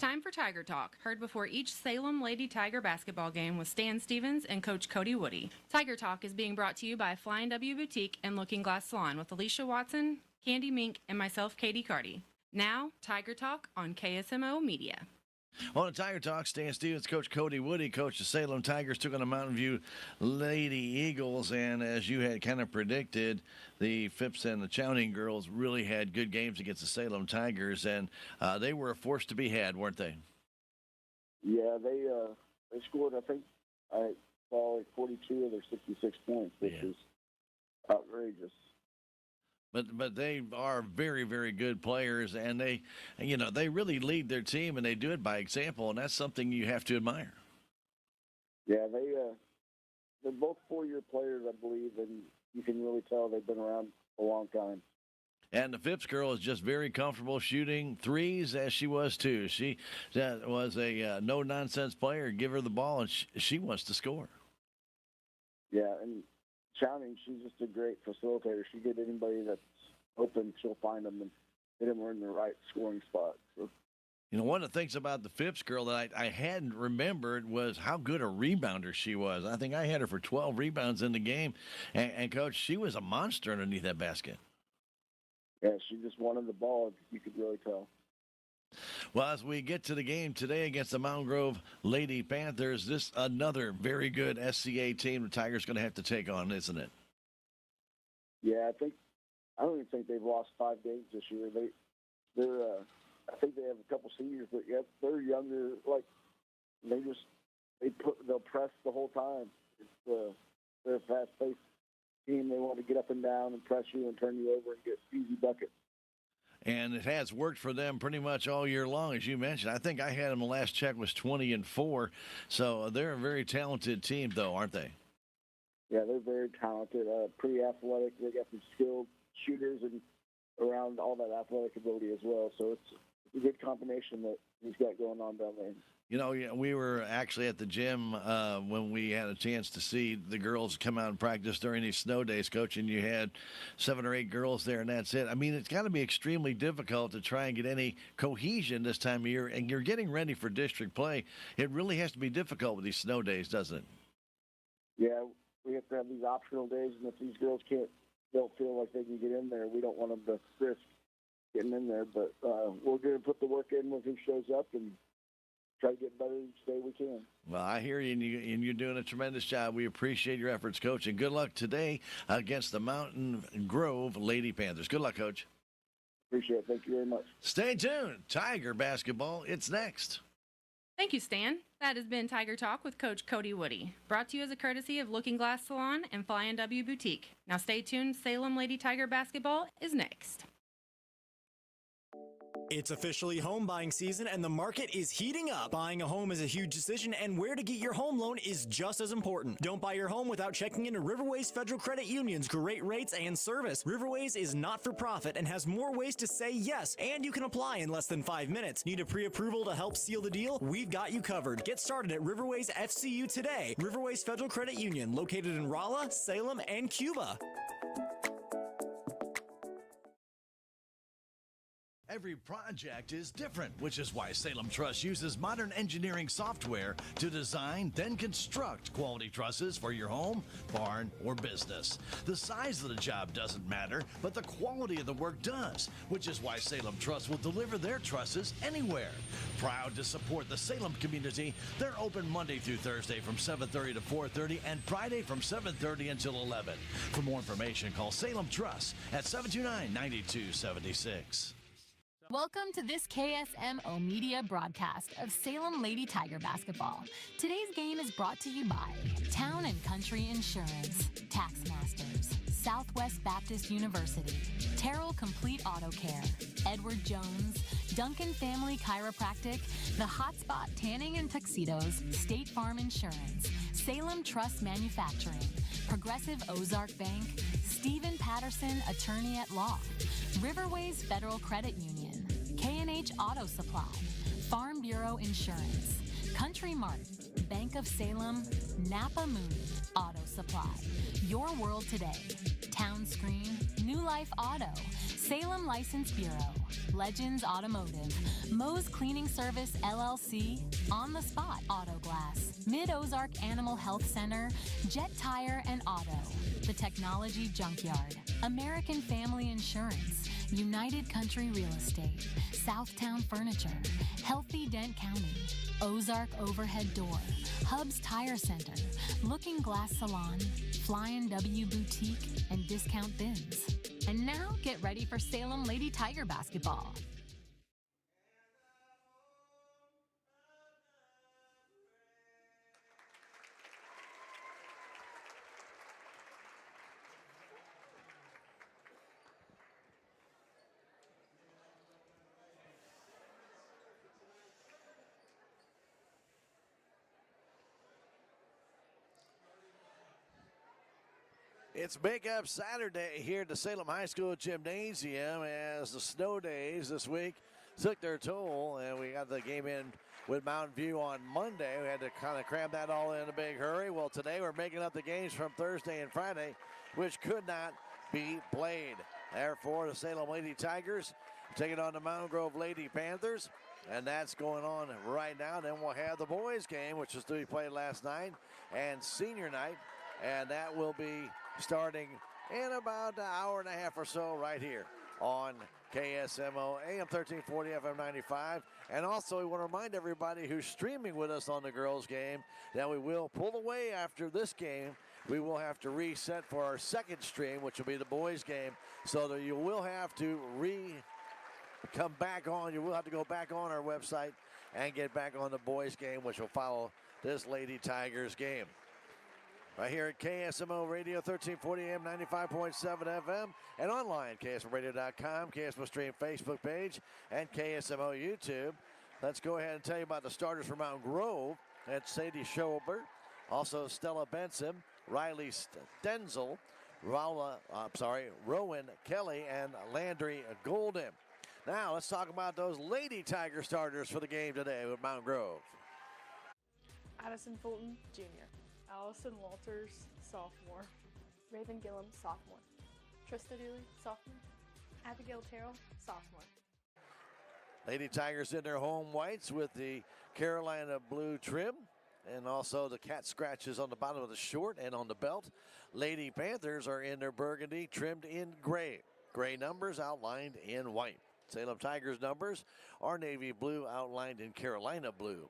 time for Tiger Talk, heard before each Salem Lady Tiger basketball game with Stan Stevens and Coach Cody Woody. Tiger Talk is being brought to you by Flying W Boutique and Looking Glass Salon with Alicia Watson, Candy Mink, and myself, Katie Carty. Now, Tiger Talk on KSMO Media. On the Tiger Talk, Stan Stevens, Coach Cody Woody, coach the Salem Tigers, took on the Mountain View Lady Eagles, and as you had kind of predicted, the Phipps and the Chowning girls really had good games against the Salem Tigers, and they were a force to be had, weren't they? Yeah, they scored, I think, I saw like 42 of their 66 points, which is outrageous. But they are very, very good players, and they really lead their team, and they do it by example, and that's something you have to admire. Yeah, they're both 4-year players, I believe, and you can really tell they've been around a long time. And the Phipps girl is just very comfortable shooting threes, as she was too. She was a no-nonsense player. Give her the ball, and she wants to score. Yeah, and Chowning, she's just a great facilitator. She get anybody that's open, she'll find them and hit them in the right scoring spot. So. One of the things about the Phipps girl that I hadn't remembered was how good a rebounder she was. I think I had her for 12 rebounds in the game. And Coach, she was a monster underneath that basket. Yeah, she just wanted the ball. You could really tell. Well, as we get to the game today against the Mountain Grove Lady Panthers, this another very good SCA team the Tigers going to have to take on, isn't it? Yeah, I don't even think they've lost 5 games this year. I think they have a couple seniors, but yeah, they're younger. Like they'll press the whole time. They're a fast-paced team. They want to get up and down and press you and turn you over and get easy buckets. And it has worked for them pretty much all year long, as you mentioned. I think I had them the last check was 20-4. So they're a very talented team, though, aren't they? Yeah, they're very talented, pretty athletic. They got some skilled shooters and around all that athletic ability as well. So it's a good combination that he's got going on down there. We were actually at the gym when we had a chance to see the girls come out and practice during these snow days, Coach, and you had 7 or 8 girls there, and that's it. I mean, it's got to be extremely difficult to try and get any cohesion this time of year, and you're getting ready for district play. It really has to be difficult with these snow days, doesn't it? Yeah, we have to have these optional days, and if these girls don't feel like they can get in there, we don't want them to risk getting in there. But we're going to put the work in with who shows up and try to get better each day we can. Well, I hear you, and you're doing a tremendous job. We appreciate your efforts, Coach, and good luck today against the Mountain Grove Lady Panthers. Good luck, Coach. Appreciate it. Thank you very much. Stay tuned. Tiger basketball, it's next. Thank you, Stan. That has been Tiger Talk with Coach Cody Woody, brought to you as a courtesy of Looking Glass Salon and Flying W Boutique. Now stay tuned. Salem Lady Tiger basketball is next. It's officially home buying season and the market is heating up. Buying a home is a huge decision and where to get your home loan is just as important. Don't buy your home without checking into Riverways Federal Credit Union's great rates and service. Riverways is not for profit and has more ways to say yes, and you can apply in less than 5 minutes. Need a pre-approval to help seal the deal? We've got you covered. Get started at Riverways FCU today. Riverways Federal Credit Union, located in Rolla, Salem, and Cuba. Every project is different, which is why Salem Truss uses modern engineering software to design, then construct quality trusses for your home, barn, or business. The size of the job doesn't matter, but the quality of the work does, which is why Salem Truss will deliver their trusses anywhere. Proud to support the Salem community, they're open Monday through Thursday from 7:30 to 4:30 and Friday from 7:30 until 11. For more information, call Salem Truss at 729-9276. Welcome to this KSMO media broadcast of Salem Lady Tiger basketball. Today's game is brought to you by Town and Country Insurance, Taxmasters, Southwest Baptist University, Terrell Complete Auto Care, Edward Jones, Duncan Family Chiropractic, The Hotspot Tanning and Tuxedos, State Farm Insurance, Salem Trust Manufacturing, Progressive Ozark Bank, Stephen Patterson Attorney at Law, Riverways Federal Credit Union, K&H Auto Supply, Farm Bureau Insurance, Country Mart, Bank of Salem, Napa Mooney Auto Supply, Your World Today, Town Screen, New Life Auto, Salem License Bureau, Legends Automotive, Moe's Cleaning Service LLC, On the Spot Auto Glass, Mid-Ozark Animal Health Center, Jet Tire and Auto, The Technology Junkyard, American Family Insurance, United Country Real Estate, Southtown Furniture, Healthy Dent County, Ozark Overhead Door, Hub's Tire Center, Looking Glass Salon, Flying W Boutique, and Discount Bins. And now get ready for Salem Lady Tiger basketball. It's Big Up Saturday here at the Salem High School Gymnasium as the snow days this week took their toll, and we got the game in with Mountain View on Monday. We had to kind of cram that all in a big hurry. Well, today we're making up the games from Thursday and Friday, which could not be played. Therefore, the Salem Lady Tigers taking on the Mountain Grove Lady Panthers, and that's going on right now. Then we'll have the boys game, which was to be played last night, and senior night, and that will be starting in about an hour and a half or so right here on KSMO AM 1340 FM 95. And also we want to remind everybody who's streaming with us on the girls game that we will pull away after this game. We will have to reset for our second stream, which will be the boys game, so that you will have to come back on. You will have to go back on our website and get back on the boys game, which will follow this Lady Tigers game. Right here at KSMO Radio, 1340 AM, 95.7 FM, and online, KSMORadio.com, KSMO Stream Facebook page, and KSMO YouTube. Let's go ahead and tell you about the starters for Mountain Grove. That's Sadie Schober, also Stella Benson, Riley Stenzel, Rowan Kelly, and Landry Golden. Now, let's talk about those Lady Tiger starters for the game today with Mountain Grove. Addison Fulton, Jr. Allison Walters, sophomore. Raven Gillum, sophomore. Trista Dooley, sophomore. Abigail Terrell, sophomore. Lady Tigers in their home whites with the Carolina blue trim, and also the cat scratches on the bottom of the short and on the belt. Lady Panthers are in their burgundy, trimmed in gray. Gray numbers outlined in white. Salem Tigers numbers are navy blue, outlined in Carolina blue.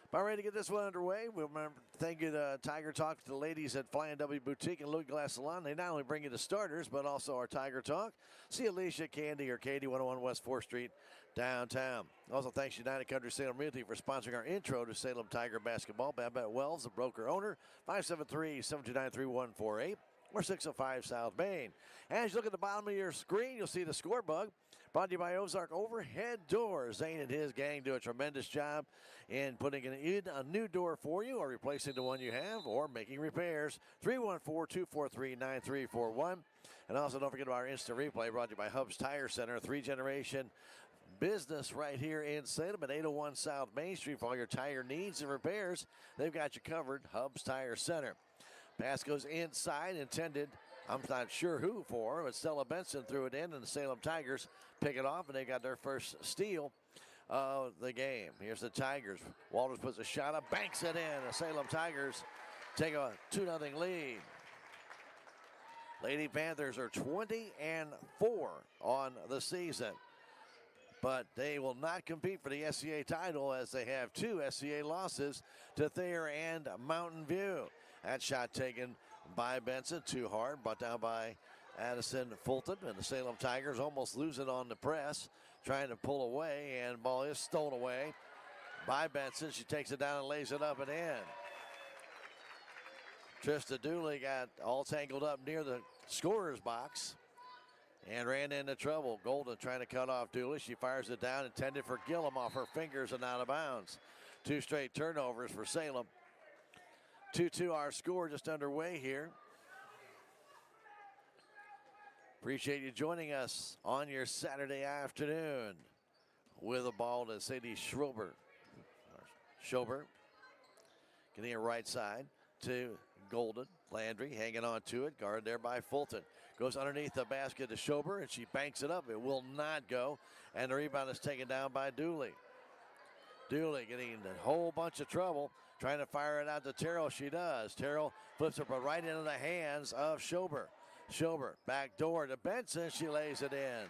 About ready to get this one underway. We'll remember, thank you to Tiger Talk to the ladies at Flying W Boutique and Looking Glass Salon. They not only bring you the starters, but also our Tiger Talk. See Alicia, Candy, or Katie, 101 West 4th Street, downtown. Also, thanks United Country Salem Realty for sponsoring our intro to Salem Tiger basketball. Babette Wells, the broker owner, 573-729-3148. Or 605 South Main. As you look at the bottom of your screen, you'll see the score bug. Brought to you by Ozark Overhead Doors. Zane and his gang do a tremendous job in putting in a new door for you, or replacing the one you have, or making repairs. 314-243-9341. And also don't forget about our instant replay, brought to you by Hub's Tire Center, 3-generation business right here in Salem at 801 South Main Street. For all your tire needs and repairs, they've got you covered. Hub's Tire Center. Pass goes inside, intended, I'm not sure who for, but Stella Benson threw it in, and the Salem Tigers pick it off, and they got their first steal of the game. Here's the Tigers. Walters puts a shot up, banks it in. The Salem Tigers take a 2-0 lead. Lady Panthers are 20-4 on the season, but they will not compete for the SCA title as they have 2 SCA losses to Thayer and Mountain View. That shot taken by Benson, too hard, brought down by Addison Fulton, and the Salem Tigers almost lose it on the press, trying to pull away, and ball is stolen away by Benson. She takes it down and lays it up and in. Trista Dooley got all tangled up near the scorer's box and ran into trouble. Golden trying to cut off Dooley. She fires it down, intended for Gillum, off her fingers and out of bounds. 2 straight turnovers for Salem. 2-2 our score, just underway here. Appreciate you joining us on your Saturday afternoon. With the ball to Sadie Schober. Getting it right side to Golden. Landry hanging on to it, guarded there by Fulton. Goes underneath the basket to Schober, and she banks it up. It will not go, and the rebound is taken down by Dooley. Dooley getting in a whole bunch of trouble, trying to fire it out to Terrell. She does. Terrell flips it right into the hands of Schober. Schober, back door to Benson. She lays it in.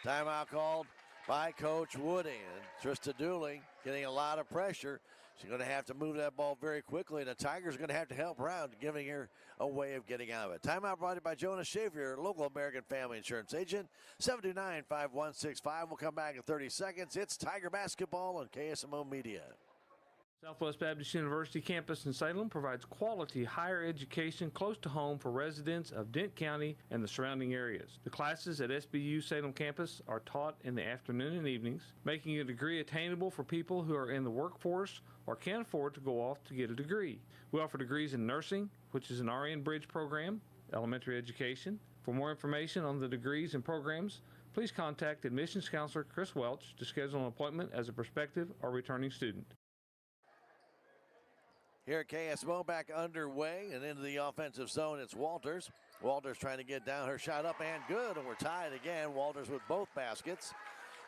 Timeout called by Coach Woody. And Trista Dooley getting a lot of pressure. She's going to have to move that ball very quickly, and the Tigers are going to have to help her out, giving her a way of getting out of it. Timeout brought to you by Jonas Schaefer, your local American Family Insurance agent. 729-5165. We'll come back in 30 seconds. It's Tiger basketball on KSMO Media. Southwest Baptist University campus in Salem provides quality higher education close to home for residents of Dent County and the surrounding areas. The classes at SBU Salem campus are taught in the afternoon and evenings, making a degree attainable for people who are in the workforce or can't afford to go off to get a degree. We offer degrees in nursing, which is an RN Bridge program, elementary education. For more information on the degrees and programs, please contact admissions counselor Chris Welch to schedule an appointment as a prospective or returning student. Here at KSMO, back underway and into the offensive zone, it's Walters. Walters trying to get down, her shot up and good, and we're tied again. Walters with both baskets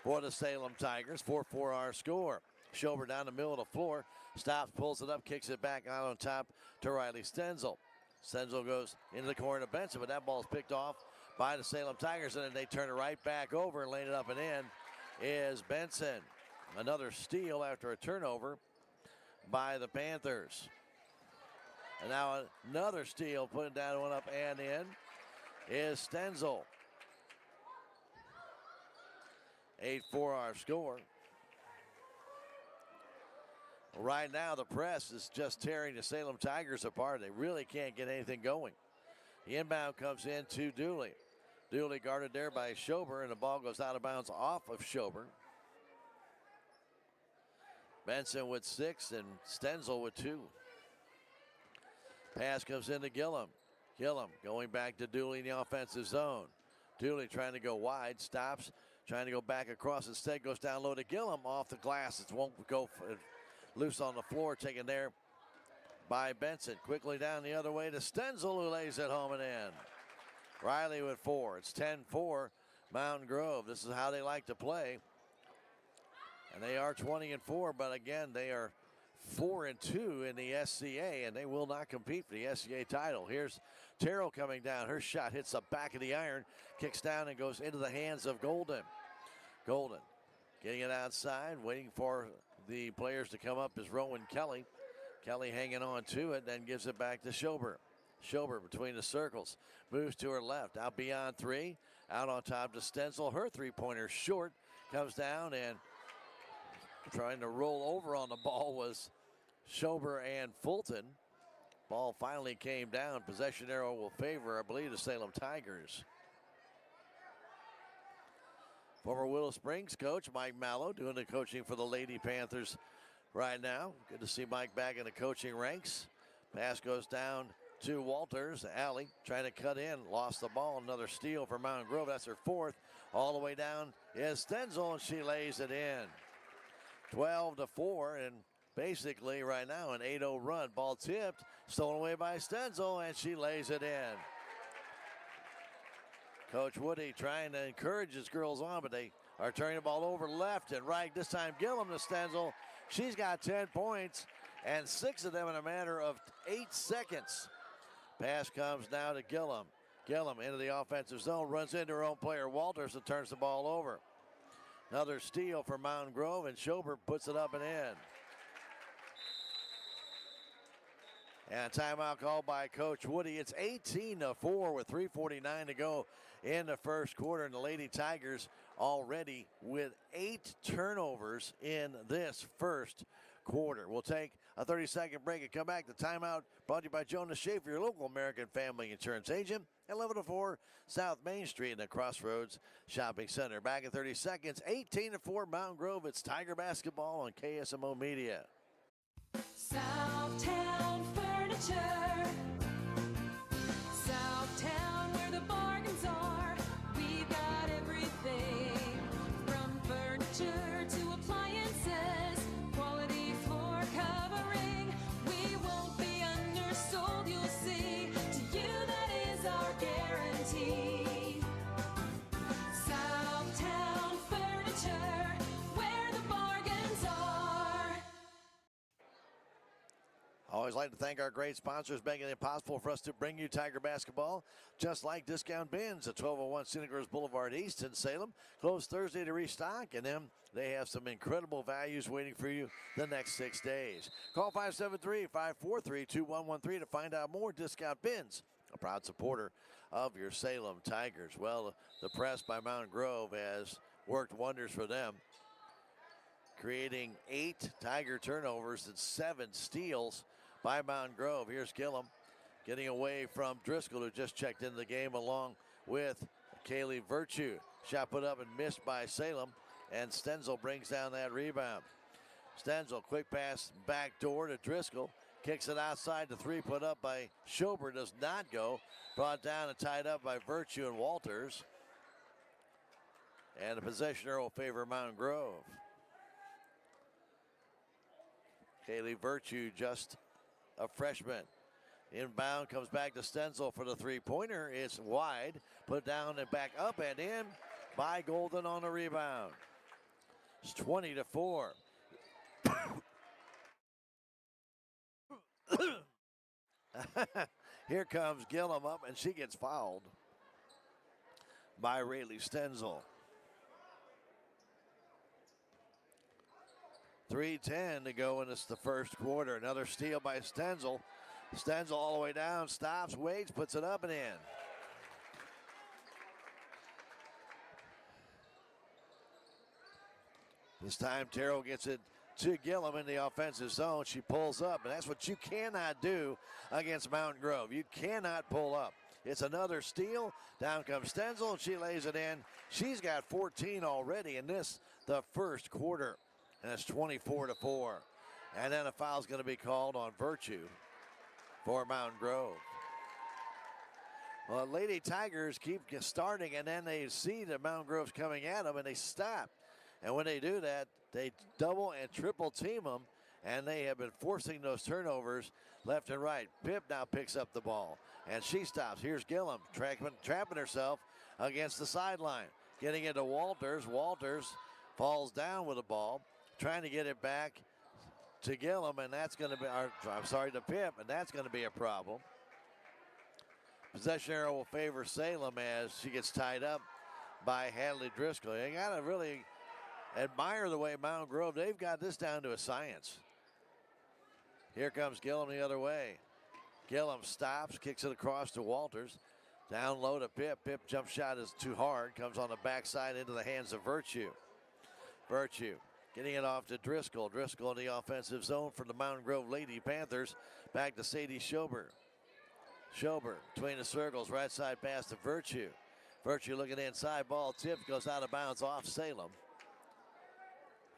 for the Salem Tigers. 4-4 our score. Schober down the middle of the floor, stops, pulls it up, kicks it back out on top to Riley Stenzel. Stenzel goes into the corner to Benson, but that ball's picked off by the Salem Tigers, and then they turn it right back over and lay it up and in is Benson. Another steal after a turnover by the Panthers. And now another steal, putting that one up and in is Stenzel. 8-4 our score. Right now the press is just tearing the Salem Tigers apart. They really can't get anything going. The inbound comes in to Dooley. Dooley guarded there by Schober, and the ball goes out of bounds off of Schober. Benson with 6 and Stenzel with 2. Pass comes into Gillum. Gillum going back to Dooley in the offensive zone. Dooley trying to go wide, stops, trying to go back across. Instead goes down low to Gillum off the glass. It won't go loose on the floor, taken there by Benson. Quickly down the other way to Stenzel, who lays it home and in. Riley with 4. It's 10-4 Mountain Grove. This is how they like to play. And they are 20-4, but again, they are 4-2 in the SCA, and they will not compete for the SCA title. Here's Terrell coming down. Her shot hits the back of the iron, kicks down and goes into the hands of Golden. Golden getting it outside, waiting for the players to come up is Rowan Kelly. Kelly hanging on to it, then gives it back to Schober. Schober between the circles, moves to her left, out beyond 3, out on top to Stenzel. Her three-pointer short, comes down, and trying to roll over on the ball was Schober and Fulton. Ball finally came down. Possession arrow will favor, I believe, the Salem Tigers. Former Willow Springs coach Mike Mallow doing the coaching for the Lady Panthers right now. Good to see Mike back in the coaching ranks. Pass goes down to Walters. Alley trying to cut in, lost the ball. Another steal for Mountain Grove. That's her 4th. All the way down is Stenzel, and she lays it in. 12-4, and basically right now an 8-0 run. Ball tipped, stolen away by Stenzel, and she lays it in. Coach Woody trying to encourage his girls on, but they are turning the ball over left and right. This time Gillum to Stenzel. She's got 10 points and 6 of them in a matter of 8 seconds. Pass comes now to Gillum. Gillum into the offensive zone, runs into her own player Walters and turns the ball over. Another steal for Mountain Grove, and Schober puts it up and in. And a timeout called by Coach Woody. It's 18-4 with 3:49 to go in the first quarter, and the Lady Tigers already with 8 turnovers in this first quarter. We'll take a 30-second break and come back. The timeout brought to you by Jonas Schaefer, your local American Family Insurance agent, 1104 South Main Street in the Crossroads Shopping Center. Back in 30 seconds, 18-4 Mountain Grove. It's Tiger basketball on KSMO Media. Southtown Furniture. Southtown, where the bargains are. We've got everything from furniture to appliances. Quality floor covering. We won't be undersold. always like to thank our great sponsors making it possible for us to bring you Tiger basketball, just like Discount Bins at 1201 Scenic Groves Boulevard East in Salem. Closed Thursday to restock, and then they have some incredible values waiting for you the next 6 days. Call 573-543-2113 to find out more. Discount Bins, a proud supporter of your Salem Tigers. Well, the press by Mountain Grove has worked wonders for them, creating 8 Tiger turnovers and 7 steals by Mountain Grove. Here's Gillum getting away from Driscoll, who just checked into the game, along with Kaylee Virtue. Shot put up and missed by Salem, and Stenzel brings down that rebound. Stenzel, quick pass back door to Driscoll. Kicks it outside. The three put up by Schober does not go. Brought down and tied up by Virtue and Walters. And the possession will favor Mountain Grove. Kaylee Virtue, just a freshman. Inbound, comes back to Stenzel for the three-pointer. It's wide. Put down and back up and in by Golden on the rebound. It's 20-4. Here comes Gillum up, and she gets fouled by Rayleigh Stenzel. 3:10 to go, and it's the first quarter. Another steal by Stenzel. Stenzel all the way down, stops, waits, puts it up and in. This time Terrell gets it to Gillum in the offensive zone. She pulls up, and that's what you cannot do against Mountain Grove. You cannot pull up. It's another steal. Down comes Stenzel, and she lays it in. She's got 14 already in this, the first quarter. And it's 24-4. And then a foul's going to be called on Virtue for Mountain Grove. Well, Lady Tigers keep starting, and then they see that Mountain Grove's coming at them, and they stop. And when they do that, they double and triple team them, and they have been forcing those turnovers left and right. Pip now picks up the ball, and she stops. Here's Gillum trapping herself against the sideline. Getting into Walters. Walters falls down with the ball, trying to get it back to Gillum, and that's going to be, to Pip, and that's going to be a problem. Possession arrow will favor Salem as she gets tied up by Hadley Driscoll. You got to really admire the way Mountain Grove, they've got this down to a science. Here comes Gillum the other way. Gillum stops, kicks it across to Walters. Down low to Pip. Pip jump shot is too hard. Comes on the backside into the hands of Virtue. Virtue getting it off to Driscoll. Driscoll in the offensive zone for the Mountain Grove Lady Panthers. Back to Sadie Schober. Schober between the circles. Right side pass to Virtue. Virtue looking inside. Ball tipped. Goes out of bounds off Salem.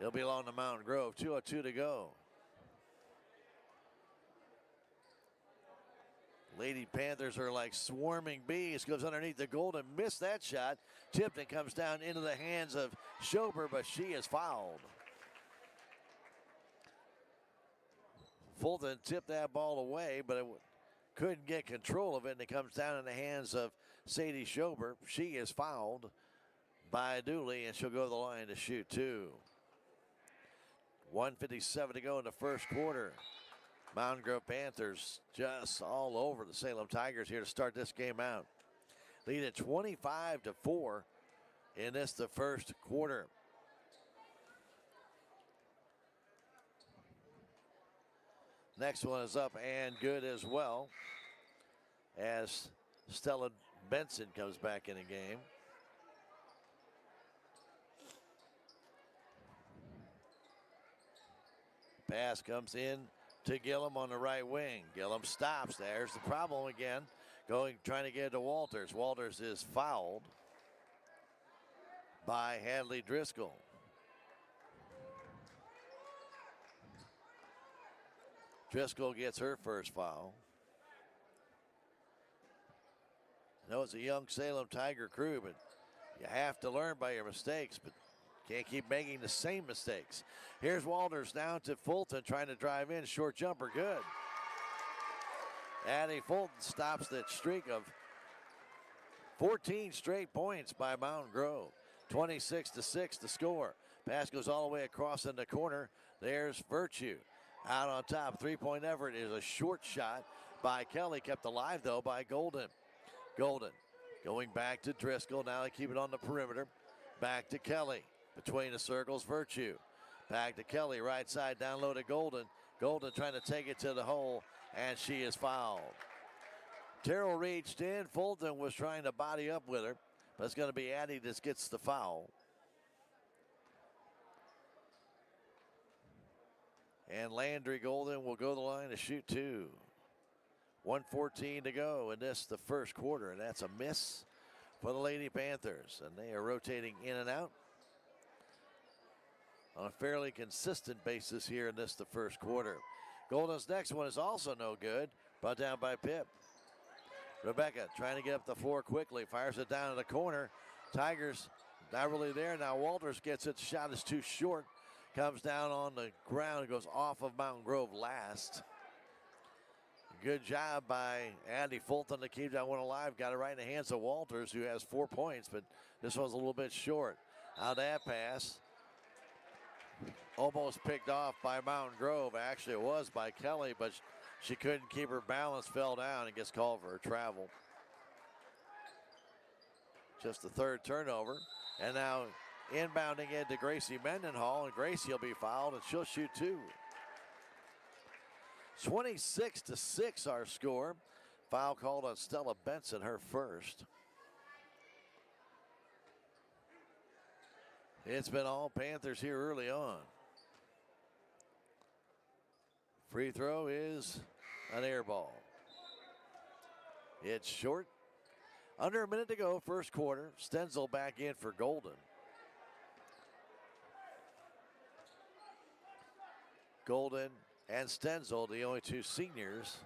He'll belong to Mountain Grove. 2:02 to go. Lady Panthers are like swarming bees. Goes underneath the goal and missed that shot. Tipped and comes down into the hands of Schober, but she is fouled. Fulton tipped that ball away, but it couldn't get control of it, and it comes down in the hands of Sadie Schober. She is fouled by Dooley, and she'll go to the line to shoot two. 1:57 to go in the first quarter. Mountain Grove Panthers just all over the Salem Tigers here to start this game out. Lead at 25-4 in this, the first quarter. Next one is up and good as well, as Stella Benson comes back in the game. Pass comes in to Gillum on the right wing. Gillum stops. There's the problem again. Trying to get it to Walters. Walters is fouled by Hadley Driscoll. Driscoll gets her first foul. I know it's a young Salem Tiger crew, but you have to learn by your mistakes, but can't keep making the same mistakes. Here's Walters down to Fulton, trying to drive in. Short jumper, good. Addie Fulton stops that streak of 14 straight points by Mountain Grove. 26-6 to score. Pass goes all the way across in the corner. There's Virtue. Out on top, three-point effort is a short shot by Kelly, kept alive though by Golden. Golden going back to Driscoll, now they keep it on the perimeter. Back to Kelly, between the circles, Virtue. Back to Kelly, right side, down low to Golden. Golden trying to take it to the hole, and she is fouled. Terrell reached in, Fulton was trying to body up with her, but it's going to be Addie that gets the foul. And Landry Golden will go to the line to shoot two. 1:14 to go in this, the first quarter, and that's a miss for the Lady Panthers. And they are rotating in and out on a fairly consistent basis here in this, the first quarter. Golden's next one is also no good, brought down by Pip. Rebecca trying to get up the floor quickly, fires it down in the corner. Tigers not really there. Now Walters gets it, shot is too short. Comes down on the ground and goes off of Mountain Grove last. Good job by Andy Fulton to keep that one alive. Got it right in the hands of Walters, who has 4 points, but this one's a little bit short. Out that pass. Almost picked off by Mountain Grove. Actually, it was by Kelly, but she couldn't keep her balance, fell down, and gets called for a travel. Just the third turnover. And now inbounding it to Gracie Mendenhall, and Gracie will be fouled, and she'll shoot two. 26-6 our score. Foul called on Stella Benson, her first. It's been all Panthers here early on. Free throw is an air ball. It's short. Under a minute to go, first quarter. Stenzel back in for Golden. Golden and Stenzel, the only two seniors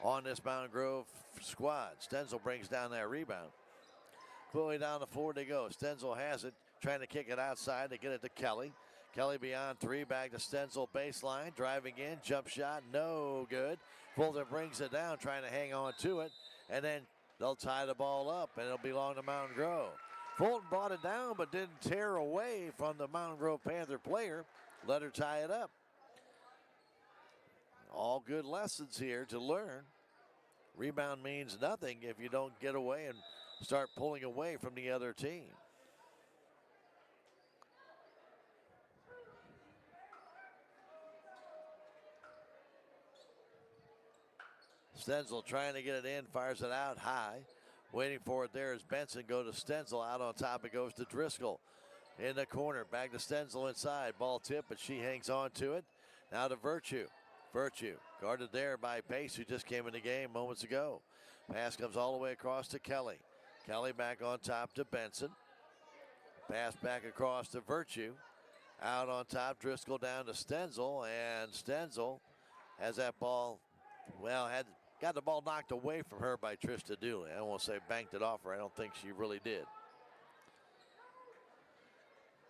on this Mountain Grove squad. Stenzel brings down that rebound. Quickly down the floor they go. Stenzel has it, trying to kick it outside to get it to Kelly. Kelly beyond three, back to Stenzel baseline, driving in, jump shot, no good. Fulton brings it down, trying to hang on to it, and then they'll tie the ball up, and it'll belong to Mountain Grove. Fulton brought it down, but didn't tear away from the Mountain Grove Panther player. Let her tie it up. All good lessons here to learn. Rebound means nothing if you don't get away and start pulling away from the other team. Stenzel trying to get it in, fires it out high. Waiting for it there is Benson. Go to Stenzel. Out on top it goes to Driscoll. In the corner, back to Stenzel inside. Ball tip, but she hangs on to it. Now to Virtue. Virtue guarded there by Pace, who just came in the game moments ago. Pass comes all the way across to Kelly. Kelly back on top to Benson. Pass back across to Virtue. Out on top, Driscoll down to Stenzel, and Stenzel has that ball, well, got the ball knocked away from her by Trista Dooley. I won't say banked it off her. I don't think she really did.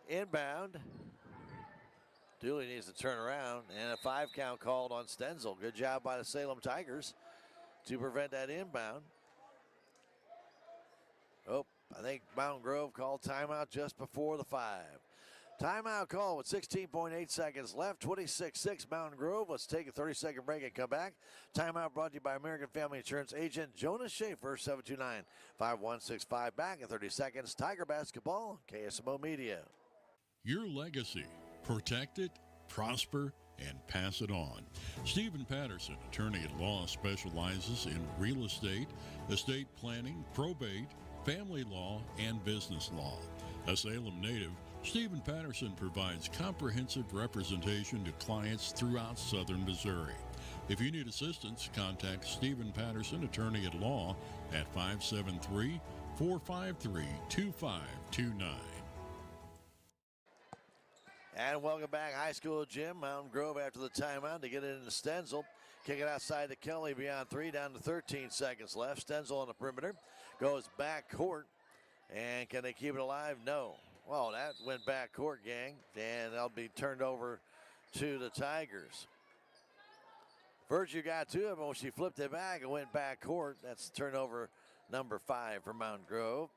Inbound. Dooley needs to turn around, and a 5 count called on Stenzel. Good job by the Salem Tigers to prevent that inbound. Oh, I think Mountain Grove called timeout just before the 5. Timeout call with 16.8 seconds left. 26-6 Mountain Grove. Let's take a 30-second break and come back. Timeout brought to you by American Family Insurance agent Jonas Schaefer, 729-5165. Back in 30 seconds. Tiger basketball, KSMO Media. Your legacy. Protect it, prosper, and pass it on. Stephen Patterson, attorney at law, specializes in real estate, estate planning, probate, family law, and business law. A Salem native, Stephen Patterson provides comprehensive representation to clients throughout southern Missouri. If you need assistance, contact Stephen Patterson, attorney at law, at 573-453-2529. And welcome back, high school gym. Mountain Grove after the timeout to get it into Stenzel. Kick it outside to Kelly beyond three, down to 13 seconds left. Stenzel on the perimeter, goes back court. And can they keep it alive? No. Well, that went back court, gang, and they'll be turned over to the Tigers. Virtue got to it, but when she flipped it back, it went back court. That's turnover number 5 for Mountain Grove.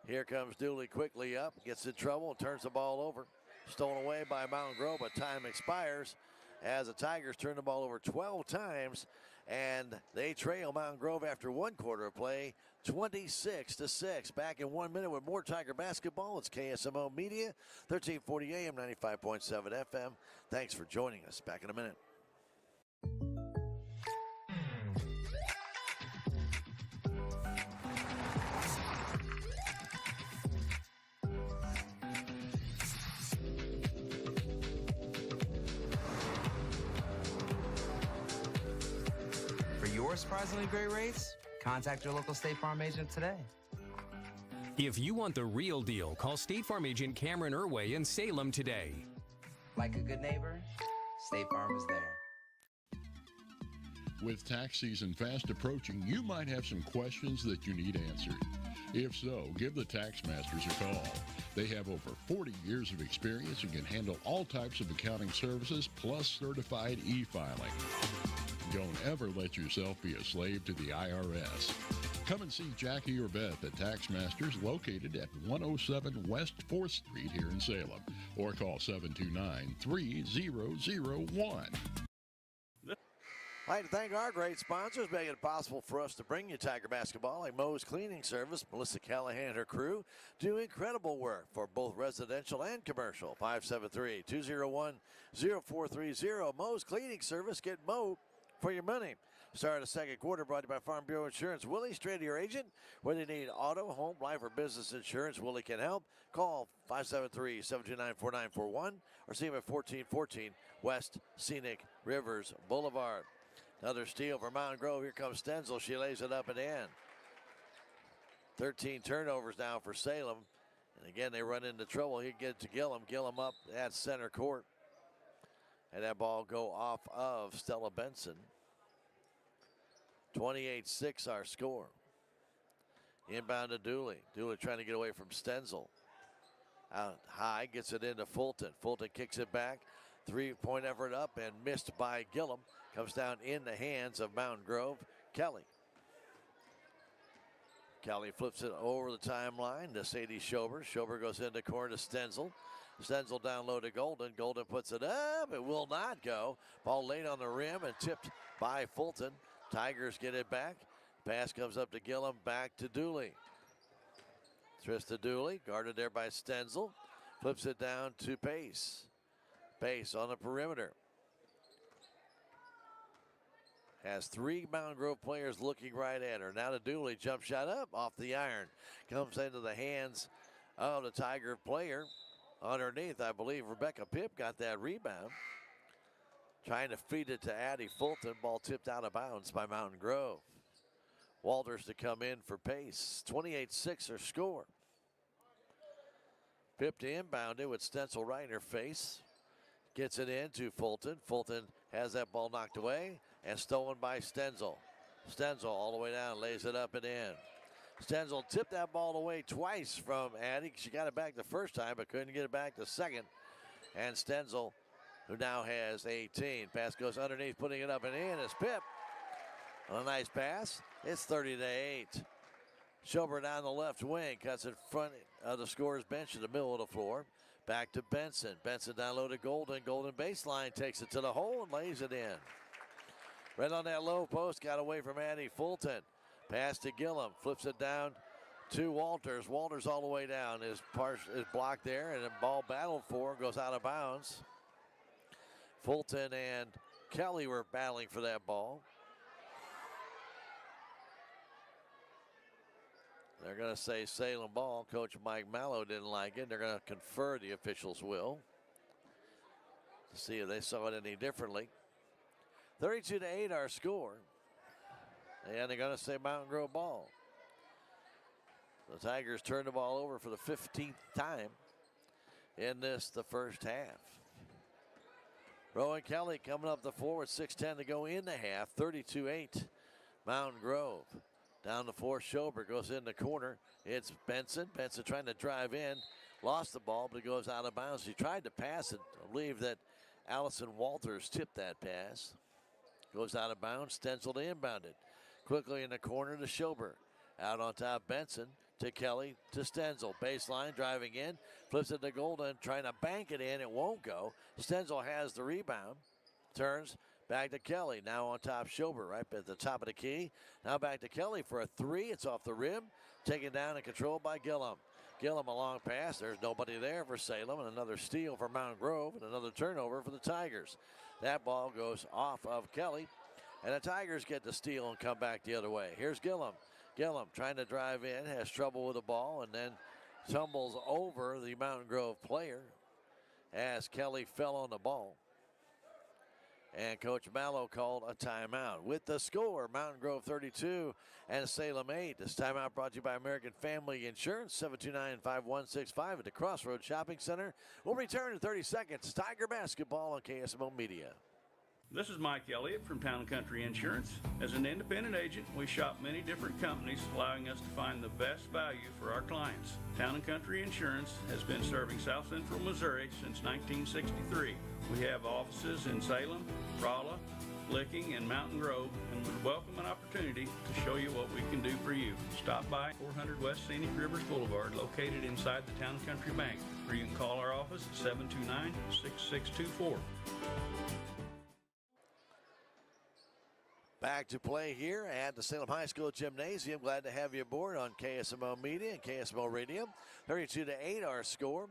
Here comes Dooley quickly up, gets in trouble, turns the ball over. Stolen away by Mountain Grove, but time expires. as the Tigers turn the ball over 12 times, and they trail Mountain Grove after one quarter of play, 26-6. Back in 1 minute with more Tiger basketball. It's KSMO Media, 1340 AM, 95.7 FM. Thanks for joining us. Back in a minute. For your surprisingly great rates, contact your local State Farm agent today. If you want the real deal, call State Farm agent Cameron Irway in Salem today. Like a good neighbor, State Farm is there. With tax season fast approaching, you might have some questions that you need answered. If so, give the Tax Masters a call. They have over 40 years of experience and can handle all types of accounting services plus certified e-filing. Don't ever let yourself be a slave to the IRS. Come and see Jackie or Beth at Tax Masters, located at 107 West 4th Street here in Salem, or call 729-3001. I'd like to thank our great sponsors, making it possible for us to bring you Tiger basketball, like Moe's Cleaning Service. Melissa Callahan and her crew do incredible work for both residential and commercial. 573-201-0430. Moe's Cleaning Service. Get Moe for your money. Start of the second quarter brought to you by Farm Bureau Insurance. Willie, straight to your agent. Whether you need auto, home, life, or business insurance, Willie can help. Call 573-729-4941 or see him at 1414 West Scenic Rivers Boulevard. Another steal for Mountain Grove. Here comes Stenzel. She lays it up and in. 13 turnovers now for Salem. And again, they run into trouble. He gets to Gillum. Gillum up at center court. And that ball go off of Stella Benson. 28-6 our score. Inbound to Dooley. Dooley trying to get away from Stenzel. Out high, gets it into Fulton. Fulton kicks it back. 3-point effort up and missed by Gillum. Comes down in the hands of Mountain Grove. Kelly. Kelly flips it over the timeline to Sadie Schober. Schober goes into corner to Stenzel. Stenzel down low to Golden. Golden puts it up. It will not go. Ball laid on the rim and tipped by Fulton. Tigers get it back. Pass comes up to Gillum. Back to Dooley. Trista Dooley guarded there by Stenzel. Flips it down to Pace. Pace on the perimeter. Has three Mountain Grove players looking right at her. Now to Dooley. Jump shot up off the iron. Comes into the hands of the Tiger player. Underneath, I believe Rebecca Pipp got that rebound. Trying to feed it to Addie Fulton. Ball tipped out of bounds by Mountain Grove. Walters to come in for Pace. 28-6 her score. Pipp to inbound it with Stenzel right in her face. Gets it into Fulton. Fulton has that ball knocked away and stolen by Stenzel. Stenzel all the way down, lays it up and in. Stenzel tipped that ball away twice from Addie. She got it back the first time, but couldn't get it back the second. And Stenzel, who now has 18. Pass goes underneath, putting it up and in is Pipp. A nice pass. It's 30-8. Schober down the left wing, cuts in front of the scorer's bench in the middle of the floor. Back to Benson. Benson down low to Golden. Golden baseline, takes it to the hole and lays it in. Right on that low post, got away from Addie Fulton. Pass to Gillum, flips it down to Walters. Walters all the way down. Is blocked there, and the ball battled for, goes out of bounds. Fulton and Kelly were battling for that ball. They're going to say Salem ball. Coach Mike Mallow didn't like it. They're going to confer, the officials will, to see if they saw it any differently. 32-8 our score. And they're going to say Mountain Grove ball. The Tigers turn the ball over for the 15th time in this, the first half. Rowan Kelly coming up the floor with 6:10 to go in the half. 32-8 Mountain Grove. Down the floor, Schober goes in the corner. It's Benson. Benson trying to drive in. Lost the ball, but it goes out of bounds. He tried to pass it. I believe that Allison Walters tipped that pass. Goes out of bounds. Stenzel to inbound it. Quickly in the corner to Schober. Out on top, Benson to Kelly to Stenzel. Baseline, driving in. Flips it to Golden, trying to bank it in. It won't go. Stenzel has the rebound. turns. Back to Kelly. Now on top, Schober right at the top of the key. Now back to Kelly for a three. It's off the rim. Taken down and controlled by Gillum. Gillum a long pass. There's nobody there for Salem. And another steal for Mountain Grove. And another turnover for the Tigers. That ball goes off of Kelly. And the Tigers get the steal and come back the other way. Here's Gillum. Gillum trying to drive in. Has trouble with the ball. And then tumbles over the Mountain Grove player as Kelly fell on the ball. And Coach Mallow called a timeout. With the score, Mountain Grove 32 and Salem 8. This timeout brought to you by American Family Insurance, 729-5165 at the Crossroads Shopping Center. We'll return in 30 seconds. Tiger basketball on KSMO Media. This is Mike Elliott from Town & Country Insurance. As an independent agent, we shop many different companies, allowing us to find the best value for our clients. Town & Country Insurance has been serving South Central Missouri since 1963. We have offices in Salem, Rolla, Licking, and Mountain Grove, and would welcome an opportunity to show you what we can do for you. Stop by 400 West Scenic Rivers Boulevard, located inside the Town & Country Bank, or you can call our office at 729-6624. Back to play here at the Salem High School Gymnasium. Glad to have you aboard on KSMO Media and KSMO Radio. 32-8 our score.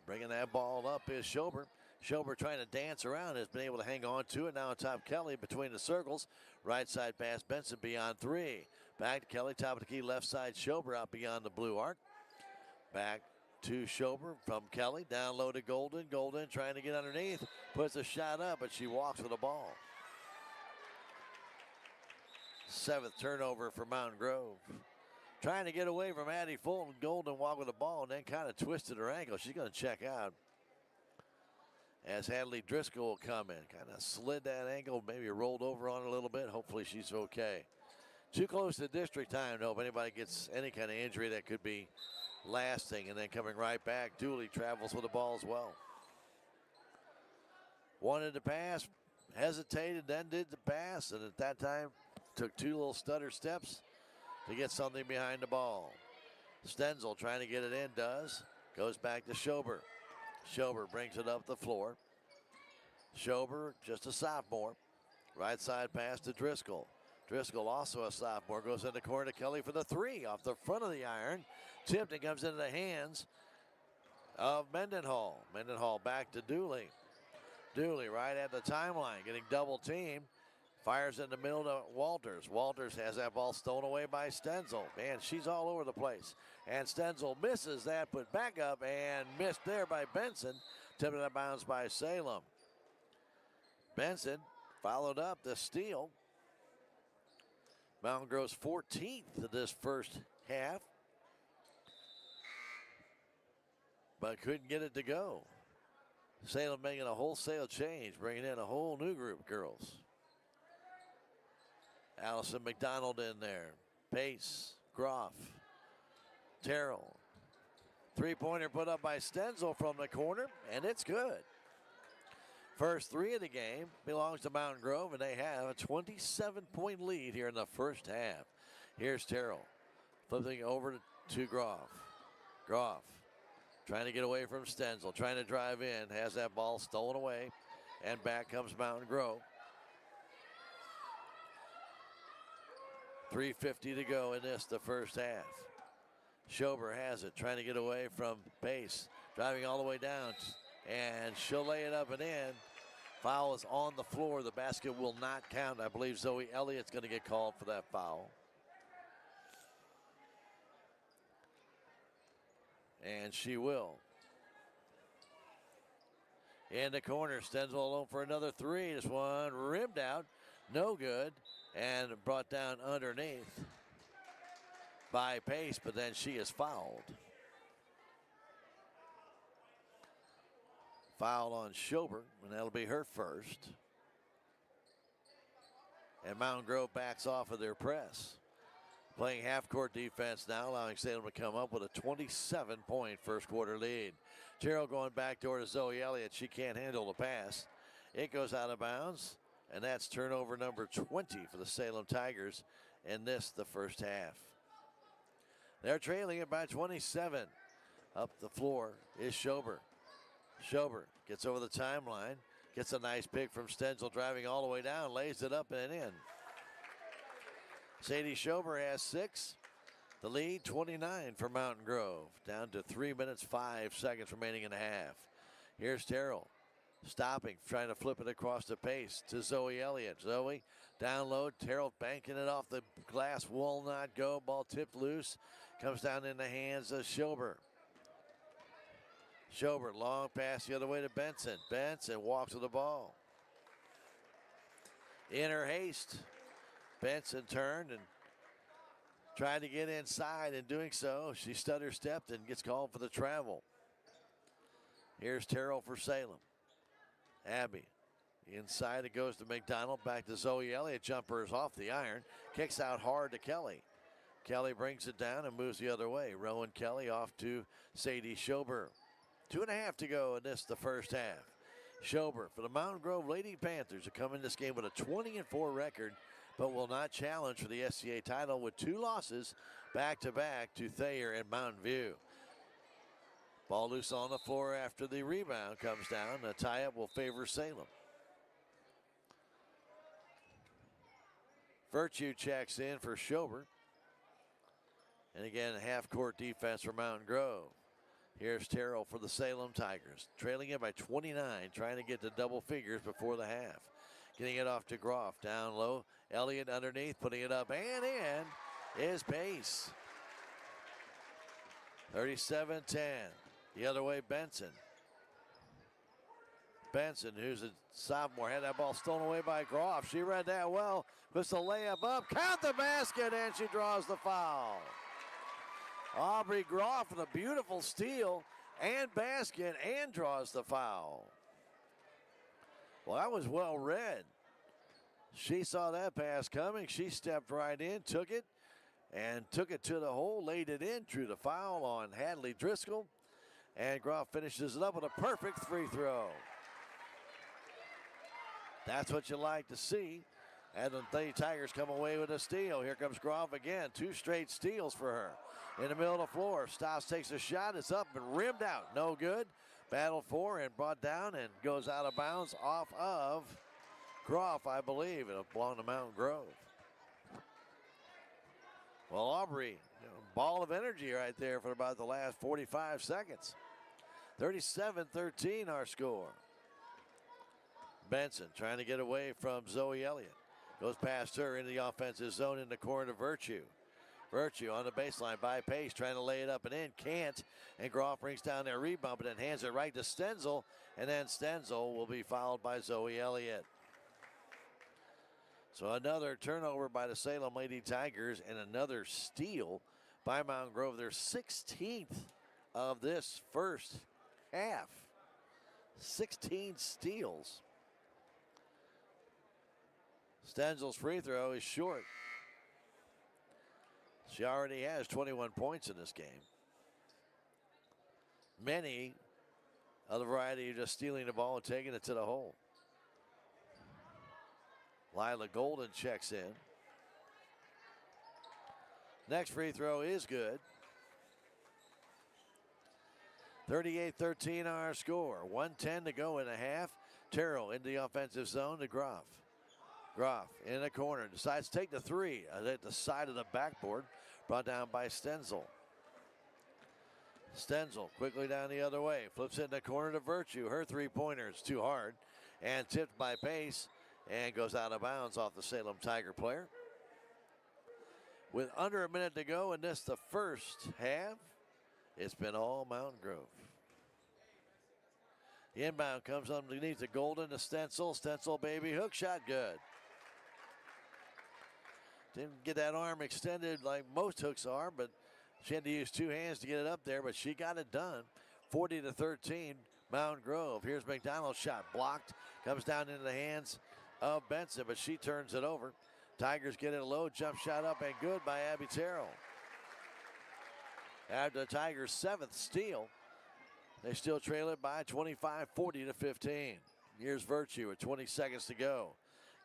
Bringing that ball up is Schober. Schober trying to dance around, has been able to hang on to it. Now on top, Kelly between the circles. Right side pass, Benson beyond three. Back to Kelly, top of the key, left side, Schober out beyond the blue arc. Back to Schober from Kelly, down low to Golden. Golden trying to get underneath, puts a shot up, but she walks with the ball. Seventh turnover for Mountain Grove. Trying to get away from Addie Fulton. Golden walked with the ball and then kind of twisted her ankle. She's going to check out. As Hadley Driscoll will come in. Kind of slid that ankle, maybe rolled over on it a little bit. Hopefully she's okay. Too close to district time to hope anybody gets any kind of injury that could be lasting. And then coming right back, Dooley travels with the ball as well. Wanted to pass, hesitated, then did the pass, and at that time took two little stutter steps to get something behind the ball. Stenzel trying to get it in, does. Goes back to Schober. Schober brings it up the floor. Schober, just a sophomore. Right side pass to Driscoll. Driscoll, also a sophomore, goes in the corner to Kelly for the three off the front of the iron. Tipped and comes into the hands of Mendenhall. Mendenhall back to Dooley. Dooley right at the timeline, getting double teamed. Fires in the middle to Walters. Walters has that ball stolen away by Stenzel. Man, she's all over the place. And Stenzel misses that, put back up, and missed there by Benson. Tipped out of bounds by Salem. Benson followed up the steal. Mountain Grove's 14th of this first half. But couldn't get it to go. Salem making a wholesale change, bringing in a whole new group of girls. Allison McDonald in there. Pace, Groff, Terrell. Three-pointer put up by Stenzel from the corner, and it's good. First three of the game belongs to Mountain Grove, and they have a 27-point lead here in the first half. Here's Terrell flipping over to Groff. Groff trying to get away from Stenzel, trying to drive in, has that ball stolen away, and back comes Mountain Grove. 3:50 to go in this, the first half. Schober has it, trying to get away from Pace, driving all the way down, and she'll lay it up and in. Foul is on the floor. The basket will not count. I believe Zoe Elliott's going to get called for that foul. And she will. In the corner, Stenzel alone for another three. This one rimmed out, no good, and brought down underneath by Pace, but then she is fouled. Foul on Schober, and that'll be her first. And Mountain Grove backs off of their press. Playing half-court defense now, allowing Salem to come up with a 27-point first quarter lead. Terrell going back door to Zoe Elliott. She can't handle the pass. It goes out of bounds, and that's turnover number 20 for the Salem Tigers in this, the first half. They're trailing it by 27. Up the floor is Schober. Schober gets over the timeline, Gets a nice pick from Stenzel, driving all the way down, lays it up and in. Sadie Schober has 6. The lead, 29 for Mountain Grove. Down to 3 minutes, 5 seconds remaining in the half. Here's Terrell. Stopping, trying to flip it across the pace to Zoe Elliott. Zoe down low. Terrell banking it off the glass. Will not go. Ball tipped loose. Comes down in the hands of Schober. Schober, long pass the other way to Benson. Benson walks with the ball. In her haste, Benson turned and tried to get inside. In doing so, she stutter-stepped and gets called for the travel. Here's Terrell for Salem. Abby. Inside it goes to McDonald. Back to Zoe Elliott. Jumper is off the iron. Kicks out hard to Kelly. Kelly brings it down and moves the other way. Rowan Kelly off to Sadie Schober. 2.5 to go in the first half. Schober for the Mountain Grove Lady Panthers who come in this game with a 20-4 record, but will not challenge for the SCA title with 2 losses back-to-back to Thayer and Mountain View. Ball loose on the floor after the rebound comes down. The tie-up will favor Salem. Virtue checks in for Schober. And again, half-court defense for Mountain Grove. Here's Terrell for the Salem Tigers. Trailing it by 29, trying to get to double figures before the half. Getting it off to Groff. Down low. Elliott underneath, putting it up and in is Pace. 37-10. The other way, Benson. Benson, who's a sophomore, had that ball stolen away by Groff. She read that well. Puts the layup up. Count the basket, and she draws the foul. Aubrey Groff with a beautiful steal and basket and draws the foul. Well, that was well read. She saw that pass coming. She stepped right in, took it to the hole, laid it in, drew the foul on Hadley Driscoll. And Groff finishes it up with a perfect free throw. That's what you like to see. And the Lady Tigers come away with a steal. Here comes Groff again. 2 straight steals for her. In the middle of the floor, Stoss takes a shot. It's up and rimmed out. No good. Battled for and brought down and goes out of bounds off of Groff, I believe. It'll belong to Mountain Grove. Well, Aubrey, ball of energy right there for about the last 45 seconds. 37-13 our score. Benson trying to get away from Zoe Elliott. Goes past her into the offensive zone in the corner to Virtue. Virtue on the baseline by Pace, trying to lay it up and in. Can't. And Groff brings down their rebound, but then hands it right to Stenzel. And then Stenzel will be fouled by Zoe Elliott. So another turnover by the Salem Lady Tigers and another steal by Mountain Grove. Their 16th of this first half. 16 steals. Stenzel's free throw is short. She already has 21 points in this game. Many of the variety of just stealing the ball and taking it to the hole. Lila Golden checks in. Next free throw is good. 38-13 our score. 1:10 to go in the half. Terrell into the offensive zone to Groff. Groff in the corner, decides to take the 3 at the side of the backboard. Brought down by Stenzel. Stenzel quickly down the other way. Flips it in the corner to Virtue. Her 3-pointer is too hard. And tipped by Pace. And goes out of bounds off the Salem Tiger player. With under a minute to go in this, the first half, it's been all Mountain Grove. The inbound comes underneath the Golden to Stenzel. Stenzel, baby, hook shot, good. Didn't get that arm extended like most hooks are, but she had to use 2 hands to get it up there, but she got it done. 40-13, Mountain Grove. Here's McDonald's shot, blocked, comes down into the hands of Benson, but she turns it over. Tigers get it low, jump shot up and good by Abby Terrell. After the Tigers' 7th steal, they still trail it by 25, 40-15. Here's Virtue with 20 seconds to go.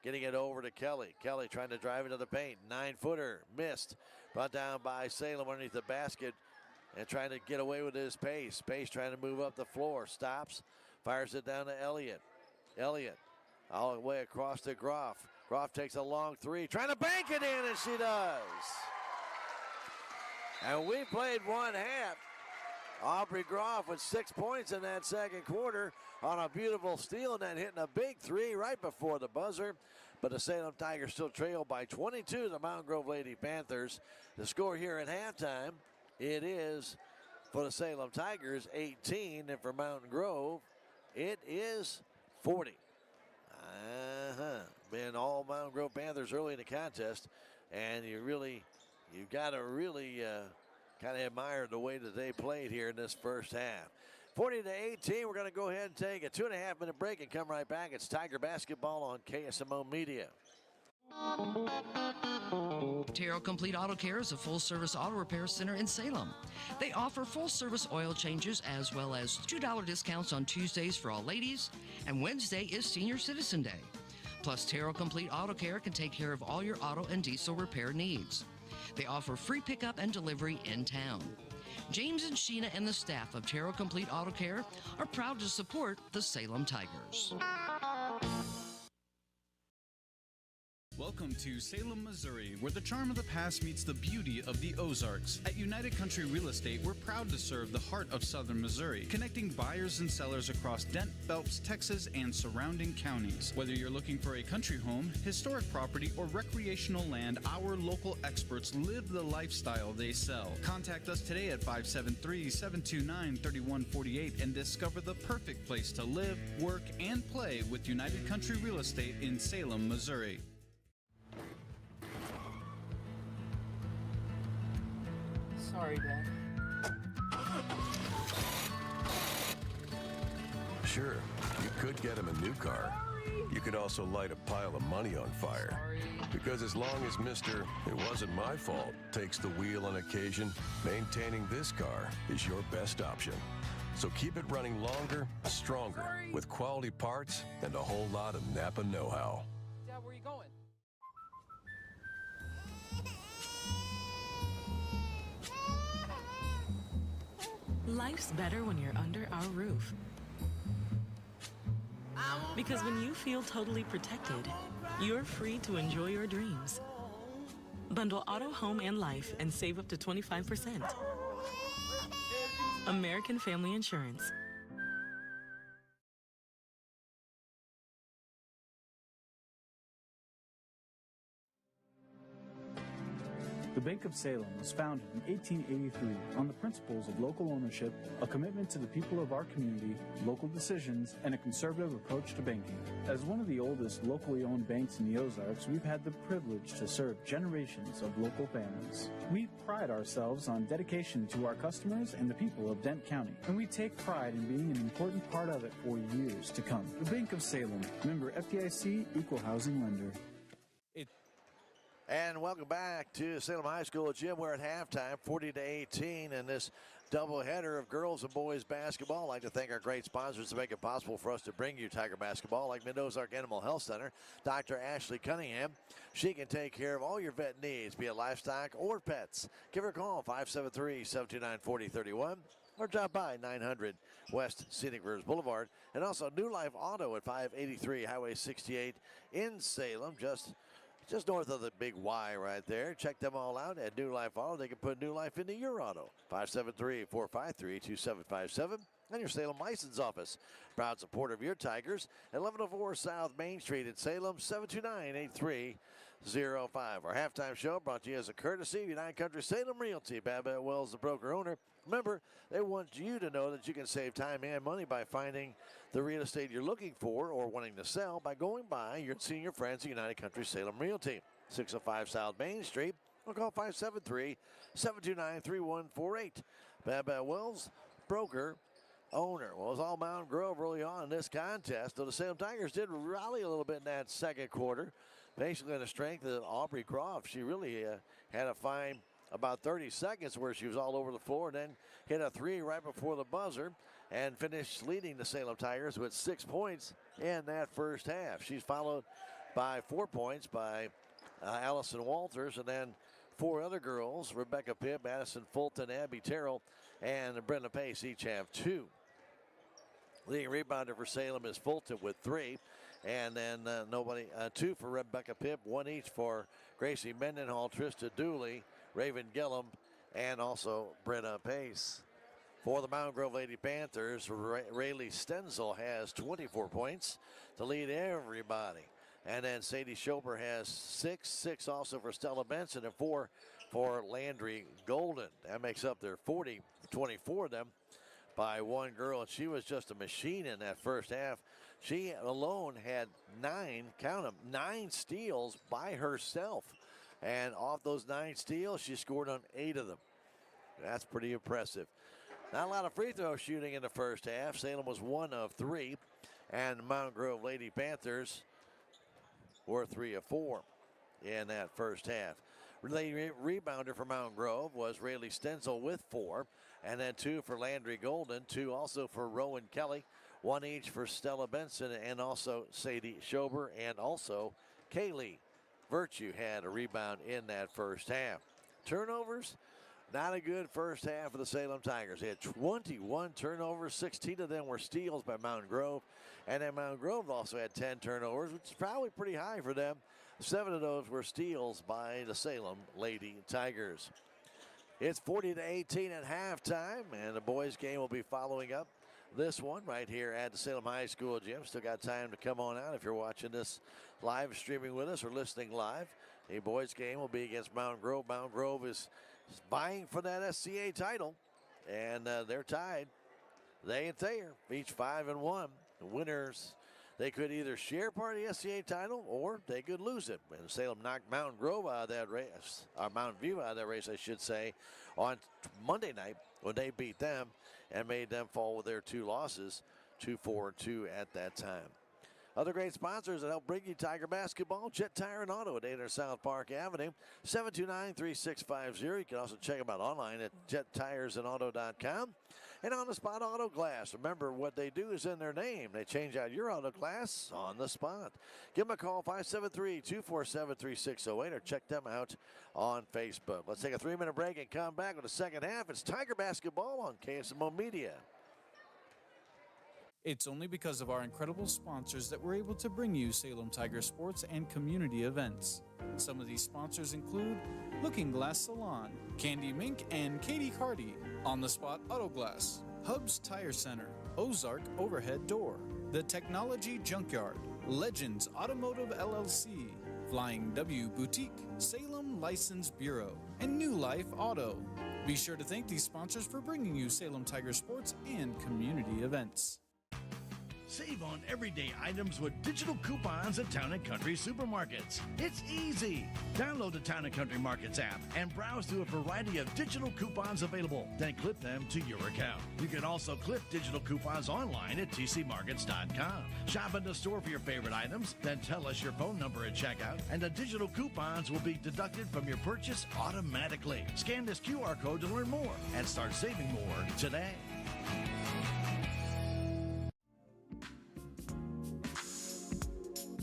Getting it over to Kelly. Kelly trying to drive into the paint. 9-footer, missed. Brought down by Salem underneath the basket and trying to get away with his Pace. Pace trying to move up the floor. Stops, fires it down to Elliott. Elliott all the way across to Groff. Groff takes a long three, trying to bank it in, and she does. And we played one half. Aubrey Groff with 6 points in that second quarter on a beautiful steal, and then hitting a big three right before the buzzer. But the Salem Tigers still trail by 22 the Mountain Grove Lady Panthers. The score here at halftime, it is for the Salem Tigers 18, and for Mountain Grove, it is 40. Been all Mountain Grove Panthers early in the contest, and you got to really kind of admire the way that they played here in this first half. 40-18, we're going to go ahead and take a 2.5-minute break and come right back. It's Tiger Basketball on KSMO Media. Terrell Complete Auto Care is a full-service auto repair center in Salem. They offer full-service oil changes as well as $2 discounts on Tuesdays for all ladies, and Wednesday is Senior Citizen Day. Plus, Terrell Complete Auto Care can take care of all your auto and diesel repair needs. They offer free pickup and delivery in town. James and Sheena and the staff of Terrell Complete Auto Care are proud to support the Salem Tigers. Welcome to Salem, Missouri, where the charm of the past meets the beauty of the Ozarks. At United Country Real Estate, we're proud to serve the heart of southern Missouri, connecting buyers and sellers across Dent, Phelps, Texas, and surrounding counties. Whether you're looking for a country home, historic property, or recreational land, our local experts live the lifestyle they sell. Contact us today at 573-729-3148 and discover the perfect place to live, work, and play with United Country Real Estate in Salem, Missouri. Sorry, Dad. Sure, you could get him a new car. You could also light a pile of money on fire. Because as long as Mr. It wasn't my fault takes the wheel on occasion, maintaining this car is your best option. So keep it running longer, stronger, with quality parts and a whole lot of Napa know-how. Dad, where are you going? Life's better when you're under our roof. Because when you feel totally protected, you're free to enjoy your dreams. Bundle auto, home, and life and save up to 25%. American Family Insurance. The Bank of Salem was founded in 1883 on the principles of local ownership, a commitment to the people of our community, local decisions, and a conservative approach to banking. As one of the oldest locally owned banks in the Ozarks, we've had the privilege to serve generations of local families. We pride ourselves on dedication to our customers and the people of Dent County, and we take pride in being an important part of it for years to come. The Bank of Salem, member FDIC, equal housing lender. And welcome back to Salem High School Gym. We're at halftime, 40-18 in this doubleheader of girls and boys basketball. I'd like to thank our great sponsors to make it possible for us to bring you Tiger basketball, like Mid-Ozark Animal Health Center, Dr. Ashley Cunningham. She can take care of all your vet needs, be it livestock or pets. Give her a call, 573-729-4031. Or drop by 900 West Scenic Rivers Boulevard. And also New Life Auto at 583 Highway 68 in Salem, just north of the big Y right there. Check them all out at New Life Auto. They can put new life into your auto. 573-453-2757. And your Salem License Office. Proud supporter of your Tigers. 1104 South Main Street in Salem, 729-8305. Our halftime show brought to you as a courtesy of United Country Salem Realty. Babette Wells, the broker owner. Remember, they want you to know that you can save time and money by finding the real estate you're looking for or wanting to sell by going by your senior friends at United Country Salem Realty. 605 South Main Street, or call 573-729-3148. Babette Wells, broker, owner. Well, it was all Mountain Grove early on in this contest, though the Salem Tigers did rally a little bit in that second quarter. Basically, on the strength of Aubrey Croft, she really had a fine about 30 seconds where she was all over the floor, and then hit a three right before the buzzer and finished leading the Salem Tigers with 6 points in that first half. She's followed by 4 points by Allison Walters, and then 4 other girls, Rebecca Pibb, Madison Fulton, Abby Terrell, and Brenda Pace each have 2. Leading rebounder for Salem is Fulton with 3. And then two for Rebecca Pipp, 1 each for Gracie Mendenhall, Trista Dooley, Raven Gillum, and also Brenna Pace. For the Mountain Grove Lady Panthers, Rayleigh Stenzel has 24 points to lead everybody. And then Sadie Schober has 6 also for Stella Benson, and 4 for Landry Golden. That makes up their 24 of them by one girl, and she was just a machine in that first half. She alone had 9 steals by herself. And off those 9 steals, she scored on 8 of them. That's pretty impressive. Not a lot of free throw shooting in the first half. Salem was 1 of 3, and the Mountain Grove Lady Panthers were 3 of 4 in that first half. The rebounder for Mountain Grove was Rayleigh Stenzel with 4, and then 2 for Landry Golden, 2 also for Rowan Kelly, 1 each for Stella Benson and also Sadie Schober, and also Kaylee Virtue had a rebound in that first half. Turnovers, not a good first half for the Salem Tigers. They had 21 turnovers, 16 of them were steals by Mountain Grove, and then Mountain Grove also had 10 turnovers, which is probably pretty high for them. 7 of those were steals by the Salem Lady Tigers. It's 40-18 at halftime, and the boys' game will be following up this one right here at the Salem High School gym. Still got time to come on out if you're watching this live streaming with us or listening live. The boys' game will be against Mountain Grove. Mountain Grove is vying for that SCA title, and they're tied. They and Thayer, each 5-1. The winners, they could either share part of the SCA title or they could lose it. And Salem knocked Mountain Grove out of that race, or Mountain View out of that race, I should say, on Monday night when they beat them and made them fall with their 2 losses, 2-4-2 at that time. Other great sponsors that help bring you Tiger basketball: Jet Tire and Auto at 800 South Park Avenue, 729-3650. You can also check them out online at jettiresandauto.com. And On the Spot Auto Glass. Remember, what they do is in their name. They change out your auto glass on the spot. Give them a call, 573-247-3608, or check them out on Facebook. Let's take a 3-minute break and come back with the second half. It's Tiger basketball on KSMO Media. It's only because of our incredible sponsors that we're able to bring you Salem Tiger sports and community events. Some of these sponsors include Looking Glass Salon, Candy Mink and Katie Carty, On the Spot Auto Glass, Hubs Tire Center, Ozark Overhead Door, The Technology Junkyard, Legends Automotive LLC, Flying W Boutique, Salem License Bureau, and New Life Auto. Be sure to thank these sponsors for bringing you Salem Tiger sports and community events. Save on everyday items with digital coupons at Town & Country Supermarkets. It's easy. Download the Town & Country Markets app and browse through a variety of digital coupons available. Then clip them to your account. You can also clip digital coupons online at tcmarkets.com. Shop in the store for your favorite items, then tell us your phone number at checkout, and the digital coupons will be deducted from your purchase automatically. Scan this QR code to learn more and start saving more today.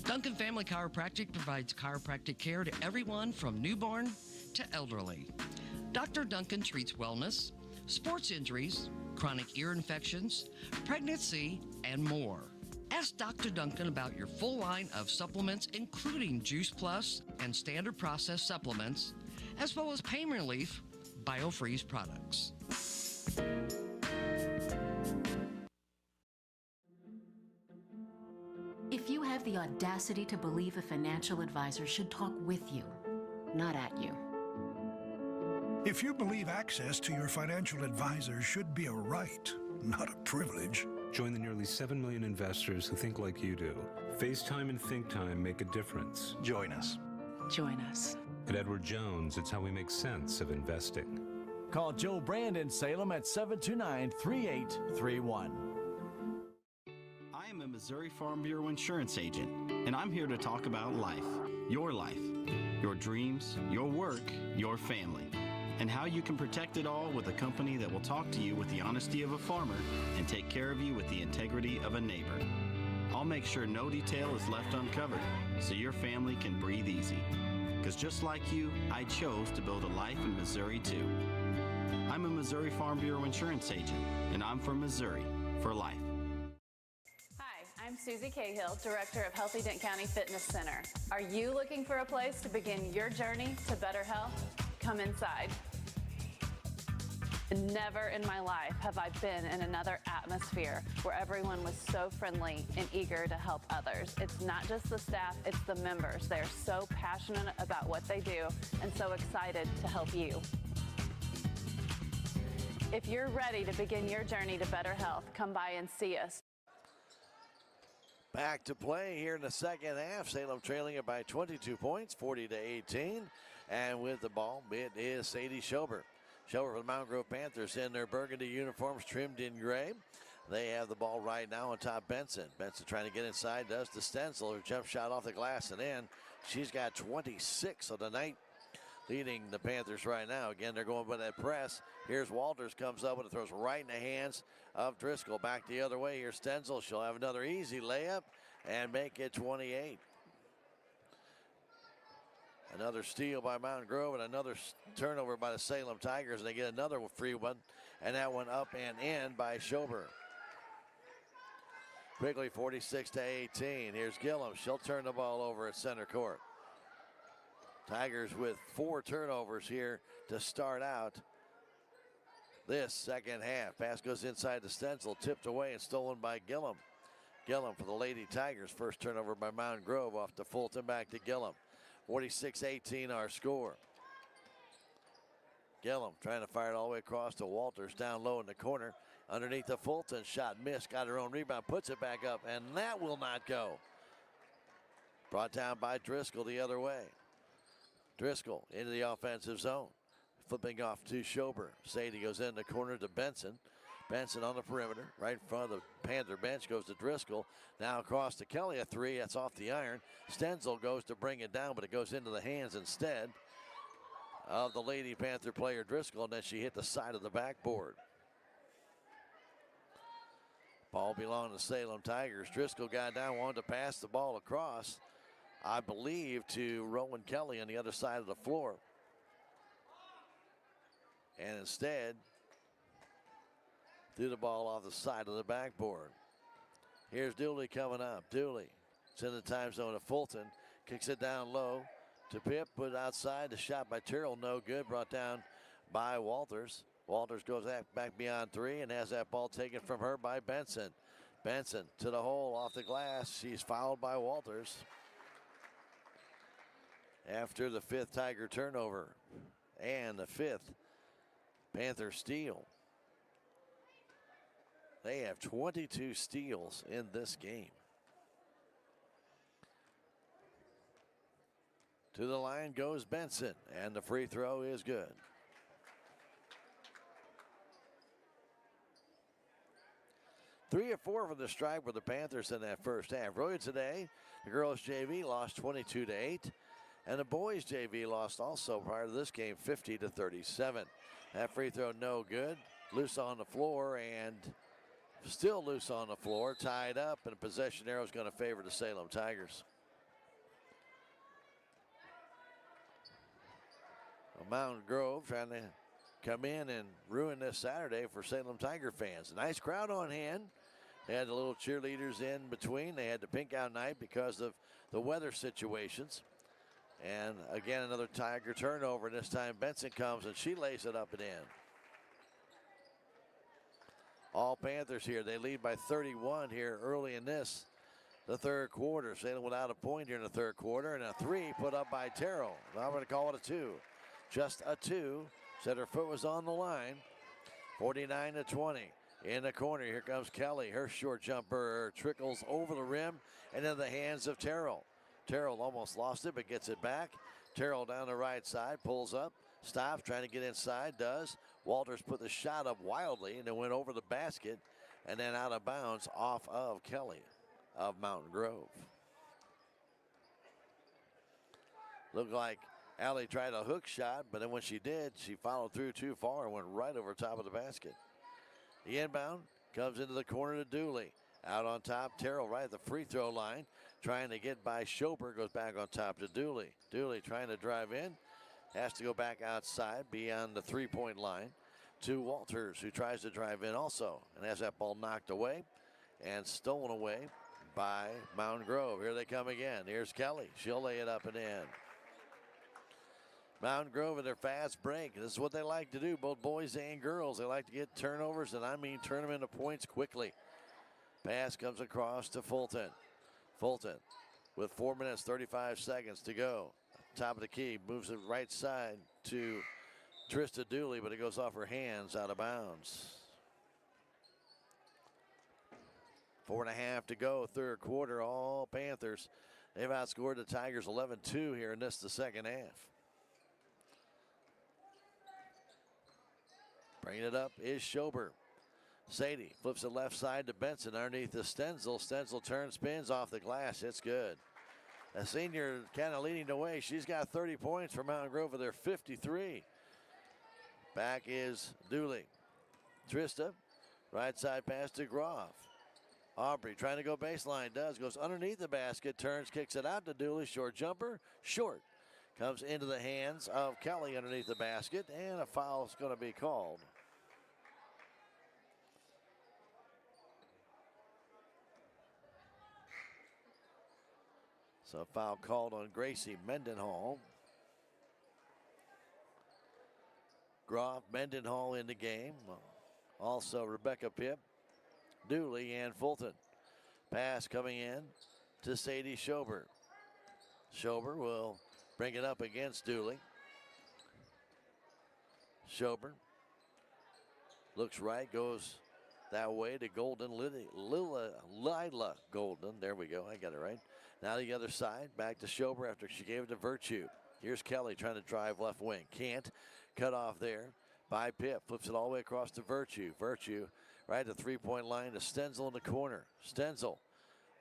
Duncan Family Chiropractic provides chiropractic care to everyone from newborn to elderly. Dr. Duncan treats wellness, sports injuries, chronic ear infections, pregnancy, and more. Ask Dr. Duncan about your full line of supplements, including Juice Plus and standard processed supplements, as well as pain relief, BioFreeze products. If you have the audacity to believe a financial advisor should talk with you, not at you. If you believe access to your financial advisor should be a right, not a privilege. Join the nearly 7 million investors who think like you do. FaceTime and Think Time make a difference. Join us. Join us. At Edward Jones, it's how we make sense of investing. Call Joe Brand in Salem at 729-3831. I am a Missouri Farm Bureau insurance agent, and I'm here to talk about life, your dreams, your work, your family, and how you can protect it all with a company that will talk to you with the honesty of a farmer and take care of you with the integrity of a neighbor. I'll make sure no detail is left uncovered so your family can breathe easy. Because just like you, I chose to build a life in Missouri too. I'm a Missouri Farm Bureau insurance agent, and I'm from Missouri for life. Susie Cahill, Director of Healthy Dent County Fitness Center. Are you looking for a place to begin your journey to better health? Come inside. Never in my life have I been in another atmosphere where everyone was so friendly and eager to help others. It's not just the staff, it's the members. They're so passionate about what they do and so excited to help you. If you're ready to begin your journey to better health, come by and see us. Back to play here in the second half. Salem trailing it by 22 points, 40-18. And with the ball, it is Sadie Schober. Schober for the Mountain Grove Panthers in their burgundy uniforms trimmed in gray. They have the ball right now on top. Benson. Benson trying to get inside, does to Stenzel. Her jump shot off the glass and in. She's got 26 of the night, leading the Panthers right now. Again, they're going with that press. Here's Walters, comes up and it throws right in the hands of Driscoll. Back the other way. Here's Stenzel. She'll have another easy layup and make it 28. Another steal by Mountain Grove and another turnover by the Salem Tigers. And they get another free one, and that one up and in by Schober. Quickly 46-18. Here's Gillum. She'll turn the ball over at center court. Tigers with 4 turnovers here to start out this second half. Pass goes inside to Stenzel, tipped away and stolen by Gillum. Gillum for the Lady Tigers. First turnover by Mountain Grove, off to Fulton, back to Gillum. 46-18 our score. Gillum trying to fire it all the way across to Walters, down low in the corner. Underneath the Fulton, shot missed, got her own rebound, puts it back up, and that will not go. Brought down by Driscoll the other way. Driscoll into the offensive zone. Flipping off to Schober. Sadie goes in the corner to Benson. Benson on the perimeter, right in front of the Panther bench, goes to Driscoll. Now across to Kelly, a three, that's off the iron. Stenzel goes to bring it down, but it goes into the hands instead of the Lady Panther player Driscoll, and then she hit the side of the backboard. Ball belonged to Salem Tigers. Driscoll got down, wanted to pass the ball across, I believe, to Rowan Kelly on the other side of the floor. And instead, threw the ball off the side of the backboard. Here's Dooley coming up. Dooley, it's in the time zone of Fulton. Kicks it down low to Pip, put it outside. The shot by Terrell, no good. Brought down by Walters. Walters goes back beyond 3 and has that ball taken from her by Benson. Benson to the hole, off the glass. She's fouled by Walters. After the 5th Tiger turnover and the 5th Panther steal. They have 22 steals in this game. To the line goes Benson, and the free throw is good. Three of 4 from the stripe for the Panthers in that first half. Earlier today, the girls JV lost 22-8, and the boys JV lost also prior to this game 50-37. That free throw no good. Loose on the floor and still loose on the floor, tied up, and a possession arrow is going to favor the Salem Tigers. Mountain Grove trying to come in and ruin this Saturday for Salem Tiger fans. A nice crowd on hand. They had the little cheerleaders in between. They had the pink out night because of the weather situations. And again, another Tiger turnover. This time Benson comes and she lays it up and in. All Panthers here. They lead by 31 here early in the third quarter. Salem without a point here in the third quarter. And a 3 put up by Terrell. Now I'm going to call it a 2. Just a 2. Said her foot was on the line. 49-20. In the corner, here comes Kelly. Her short jumper trickles over the rim and in the hands of Terrell. Terrell almost lost it, but gets it back. Terrell down the right side, pulls up, stops, trying to get inside, does. Walters put the shot up wildly and it went over the basket and then out of bounds off of Kelly of Mountain Grove. Looked like Allie tried a hook shot, but then when she did, she followed through too far and went right over top of the basket. The inbound comes into the corner to Dooley. Out on top, Terrell right at the free throw line. Trying to get by Schober, goes back on top to Dooley. Dooley trying to drive in. Has to go back outside beyond the three-point line to Walters, who tries to drive in also and has that ball knocked away and stolen away by Mountain Grove. Here they come again. Here's Kelly. She'll lay it up and in. Mountain Grove in their fast break. This is what they like to do, both boys and girls. They like to get turnovers, and I mean turn them into points quickly. Pass comes across to Fulton. Fulton with 4 minutes, 35 seconds to go. Top of the key, moves it right side to Trista Dooley, but it goes off her hands, out of bounds. 4.5 to go, third quarter. All Panthers. They've outscored the Tigers 11-2 here in the second half. Bringing it up is Schober. Sadie flips it left side to Benson underneath the Stenzel. Stenzel turns, spins off the glass. It's good. A senior kind of leading the way. She's got 30 points for Mountain Grove with their 53. Back is Dooley. Trista, right side pass to Groff. Aubrey trying to go baseline, goes underneath the basket, turns, kicks it out to Dooley. Short jumper, short. Comes into the hands of Kelly underneath the basket, and a foul is going to be called. So a foul called on Gracie Mendenhall. Groff, Mendenhall in the game. Also Rebecca Pipp, Dooley, and Fulton. Pass coming in to Sadie Schober. Schober will bring it up against Dooley. Schober looks right, goes that way to Golden, Lila Golden. There we go, I got it right. Now the other side, back to Schober after she gave it to Virtue. Here's Kelly trying to drive left wing. Can't. Cut off there by Pipp. Flips it all the way across to Virtue. Virtue right at the three-point line to Stenzel in the corner. Stenzel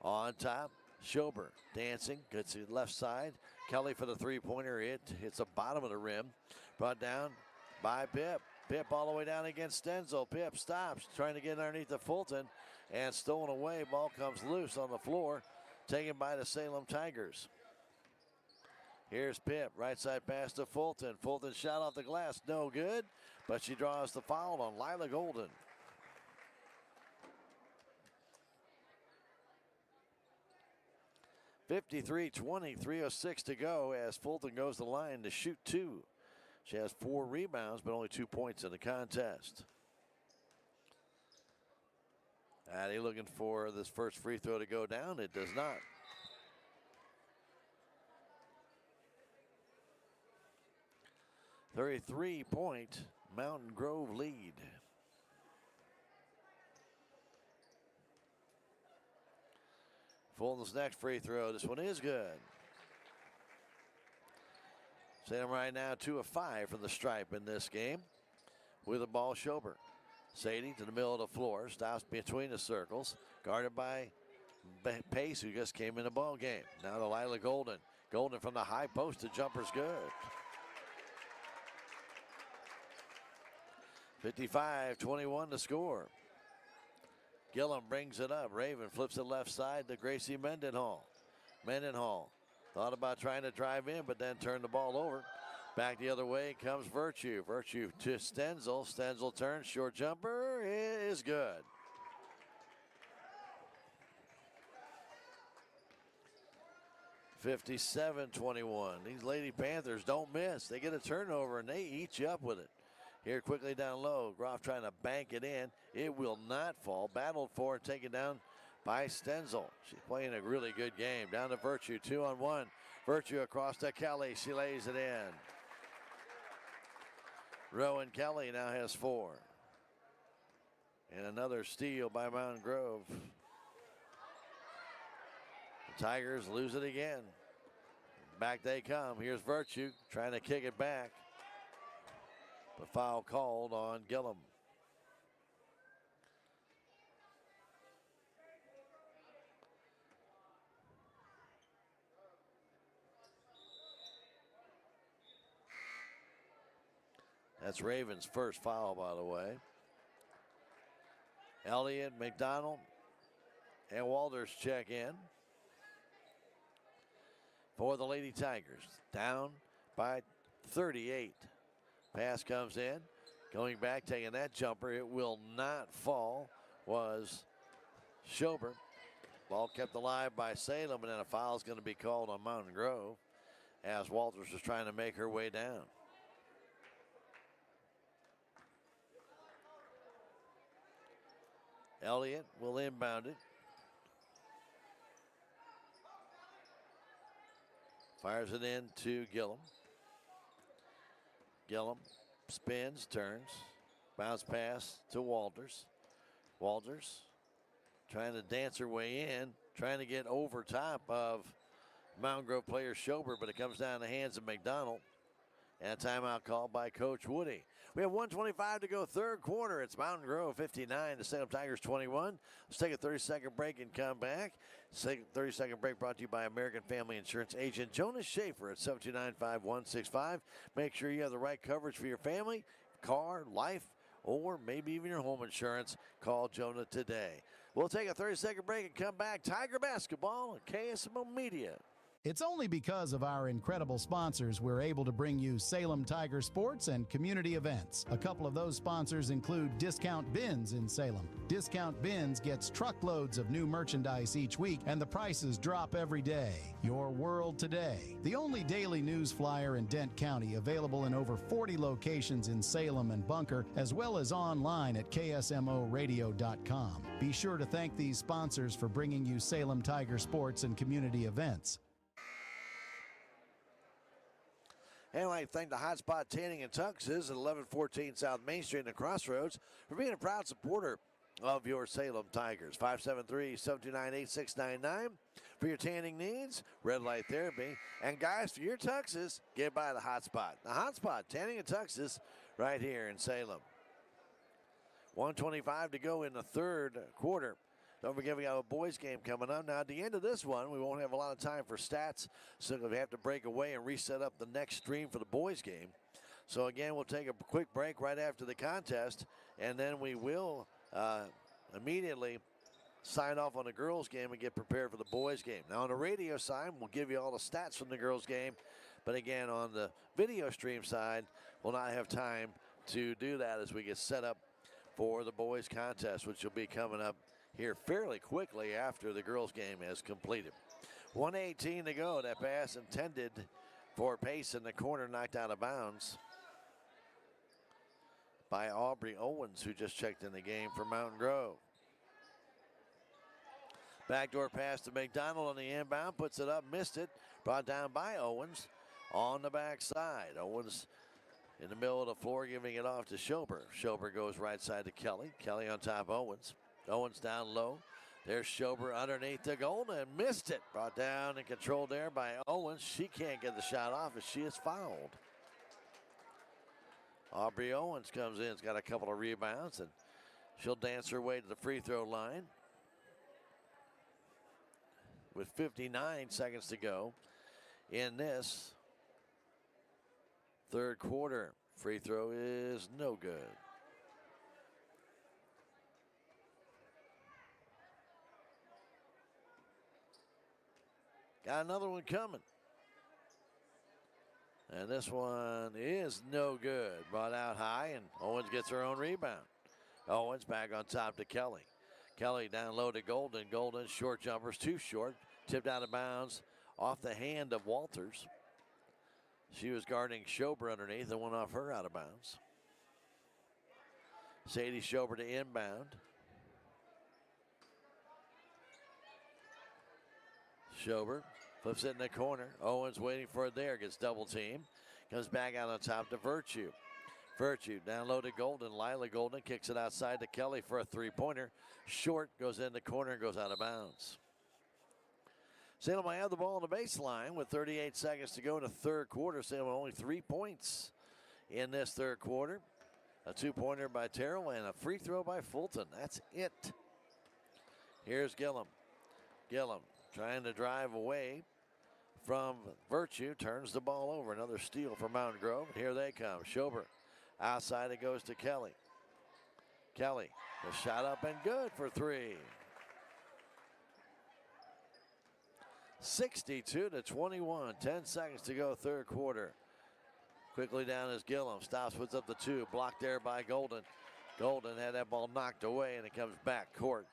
on top. Schober dancing. Gets it left side. Kelly for the three-pointer. It hits the bottom of the rim. Brought down by Pipp. Pipp all the way down against Stenzel. Pipp stops, trying to get underneath the Fulton, and stolen away. Ball comes loose on the floor, taken by the Salem Tigers. Here's Pipp, right side pass to Fulton. Fulton shot off the glass, no good, but she draws the foul on Lila Golden. (53-20), 3:06 to go as Fulton goes to the line to shoot two. She has 4 rebounds, but only 2 points in the contest. Addie looking for this first free throw to go down. It does not. .33 Mountain Grove lead. Fulton's next free throw. This one is good. Salem right now 2 of 5 from the stripe in this game. With the ball, Schober. Sadie to the middle of the floor. Stops between the circles. Guarded by Pace, who just came in the ball game. Now to Lila Golden. Golden from the high post. The jumper's good. 55-21 to score. Gillum brings it up. Raven flips it left side to Gracie Mendenhall. Mendenhall thought about trying to drive in, but then turned the ball over. Back the other way comes Virtue. Virtue to Stenzel. Stenzel turns, short jumper is good. (57-21). These Lady Panthers don't miss. They get a turnover and they eat you up with it. Here quickly down low. Groff trying to bank it in. It will not fall. Battled for and taken down by Stenzel. She's playing a really good game. Down to Virtue, 2-on-1. Virtue across to Kelly. She lays it in. Rowan Kelly now has 4. And another steal by Mountain Grove. The Tigers lose it again. Back they come. Here's Virtue trying to kick it back. The foul called on Gillum. That's Raven's first foul, by the way. Elliott, McDonald, and Walters check in for the Lady Tigers. Down by 38. Pass comes in. Going back, taking that jumper. It will not fall. Was Schober. Ball kept alive by Salem, and then a foul is going to be called on Mountain Grove as Walters is trying to make her way down. Elliott will inbound it. Fires it in to Gillum. Gillum spins, turns. Bounce pass to Walters. Walters trying to dance her way in, trying to get over top of Mountain Grove player Schober, but it comes down the hands of McDonald. And a timeout called by Coach Woody. We have 1:25 to go, third quarter. It's Mountain Grove 59, the Salem Tigers 21. Let's take a 30-second break and come back. 30-second break brought to you by American Family Insurance agent Jonas Schaefer at 729-5165. Make sure you have the right coverage for your family, car, life, or maybe even your home insurance. Call Jonah today. We'll take a 30-second break and come back. Tiger basketball on KSMO Media. It's only because of our incredible sponsors we're able to bring you Salem Tiger sports and community events. A couple of those sponsors include Discount Bins in Salem. Discount Bins gets truckloads of new merchandise each week, and the prices drop every day. Your World Today, the only daily news flyer in Dent County, available in over 40 locations in Salem and Bunker, as well as online at ksmoradio.com. Be sure to thank these sponsors for bringing you Salem Tiger sports and community events. And I'd like to thank the Hotspot Tanning and Tuxes at 1114 South Main Street in the Crossroads for being a proud supporter of your Salem Tigers. 573-729-8699 for your tanning needs, red light therapy. And guys, for your tuxes, get by the Hotspot. The Hotspot Tanning and Tuxes right here in Salem. 1:25 to go in the third quarter. Don't forget, we have a boys game coming up. Now, at the end of this one, we won't have a lot of time for stats, so we have to break away and reset up the next stream for the boys game. So, again, we'll take a quick break right after the contest, and then we will immediately sign off on the girls game and get prepared for the boys game. Now, on the radio side, we'll give you all the stats from the girls game, but, again, on the video stream side, we'll not have time to do that as we get set up for the boys contest, which will be coming up here fairly quickly after the girls' game is completed. 1:18 to go. That pass intended for Pace in the corner, knocked out of bounds by Aubrey Owens, who just checked in the game for Mountain Grove. Backdoor pass to McDonald on the inbound, puts it up, missed it, brought down by Owens on the backside. Owens in the middle of the floor, giving it off to Schober. Schober goes right side to Kelly. Kelly on top of Owens. Owens down low. There's Schober underneath the goal and missed it. Brought down and controlled there by Owens. She can't get the shot off as she is fouled. Aubrey Owens comes in. Has got a couple of rebounds, and she'll dance her way to the free throw line. With 59 seconds to go in this third quarter. Free throw is no good. Got another one coming. And this one is no good. Brought out high, and Owens gets her own rebound. Owens back on top to Kelly. Kelly down low to Golden. Golden, short jumpers, too short. Tipped out of bounds off the hand of Walters. She was guarding Schober underneath and went off her out of bounds. Sadie Schober to inbound. Schober flips it in the corner. Owens waiting for it there. Gets double teamed. Comes back out on top to Virtue. Virtue down low to Golden. Lila Golden kicks it outside to Kelly for a three-pointer. Short, goes in the corner and goes out of bounds. Salem will have the ball on the baseline with 38 seconds to go in the third quarter. Salem only 3 points in this third quarter. A two-pointer by Terrell and a free throw by Fulton. That's it. Here's Gillum. Gillum trying to drive away from Virtue. Turns the ball over. Another steal for Mountain Grove. Here they come. Schober. Outside it goes to Kelly. Kelly, the shot up and good for three. 62-21. 10 seconds to go, third quarter. Quickly down is Gillum. Stops, puts up the two. Blocked there by Golden. Golden had that ball knocked away, and it comes back court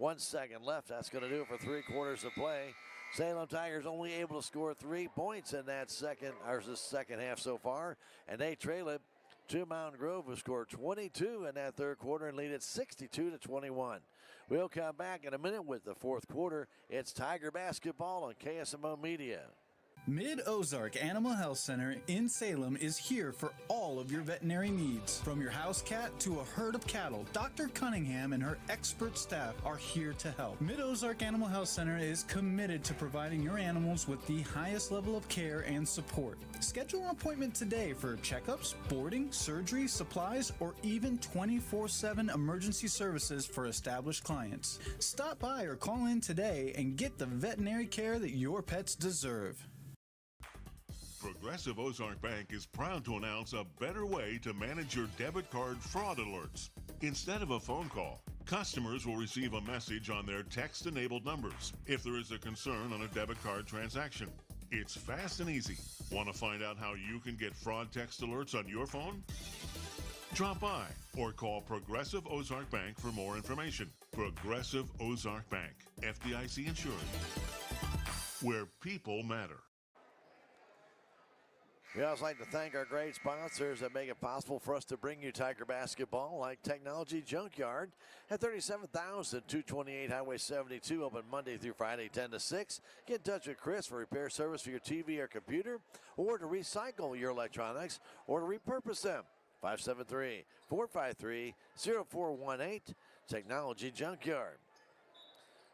1 second left. That's going to do it for 3/4 of play. Salem Tigers only able to score 3 points in that second half so far, and they trail it to Mountain Grove, who scored 22 in that third quarter and lead it 62-21. We'll come back in a minute with the fourth quarter. It's Tiger basketball on KSMO Media. Mid-Ozark Animal Health Center in Salem is here for all of your veterinary needs. From your house cat to a herd of cattle, Dr. Cunningham and her expert staff are here to help. Mid-Ozark Animal Health Center is committed to providing your animals with the highest level of care and support. Schedule an appointment today for checkups, boarding, surgery, supplies, or even 24/7 emergency services for established clients. Stop by or call in today and get the veterinary care that your pets deserve. Progressive Ozark Bank is proud to announce a better way to manage your debit card fraud alerts. Instead of a phone call, customers will receive a message on their text-enabled numbers if there is a concern on a debit card transaction. It's fast and easy. Want to find out how you can get fraud text alerts on your phone? Drop by or call Progressive Ozark Bank for more information. Progressive Ozark Bank, FDIC insured, where people matter. We always like to thank our great sponsors that make it possible for us to bring you Tiger basketball, like Technology Junkyard at 37,228 Highway 72, open Monday through Friday, 10 to 6. Get in touch with Chris for repair service for your TV or computer, or to recycle your electronics, or to repurpose them. 573-453-0418, Technology Junkyard.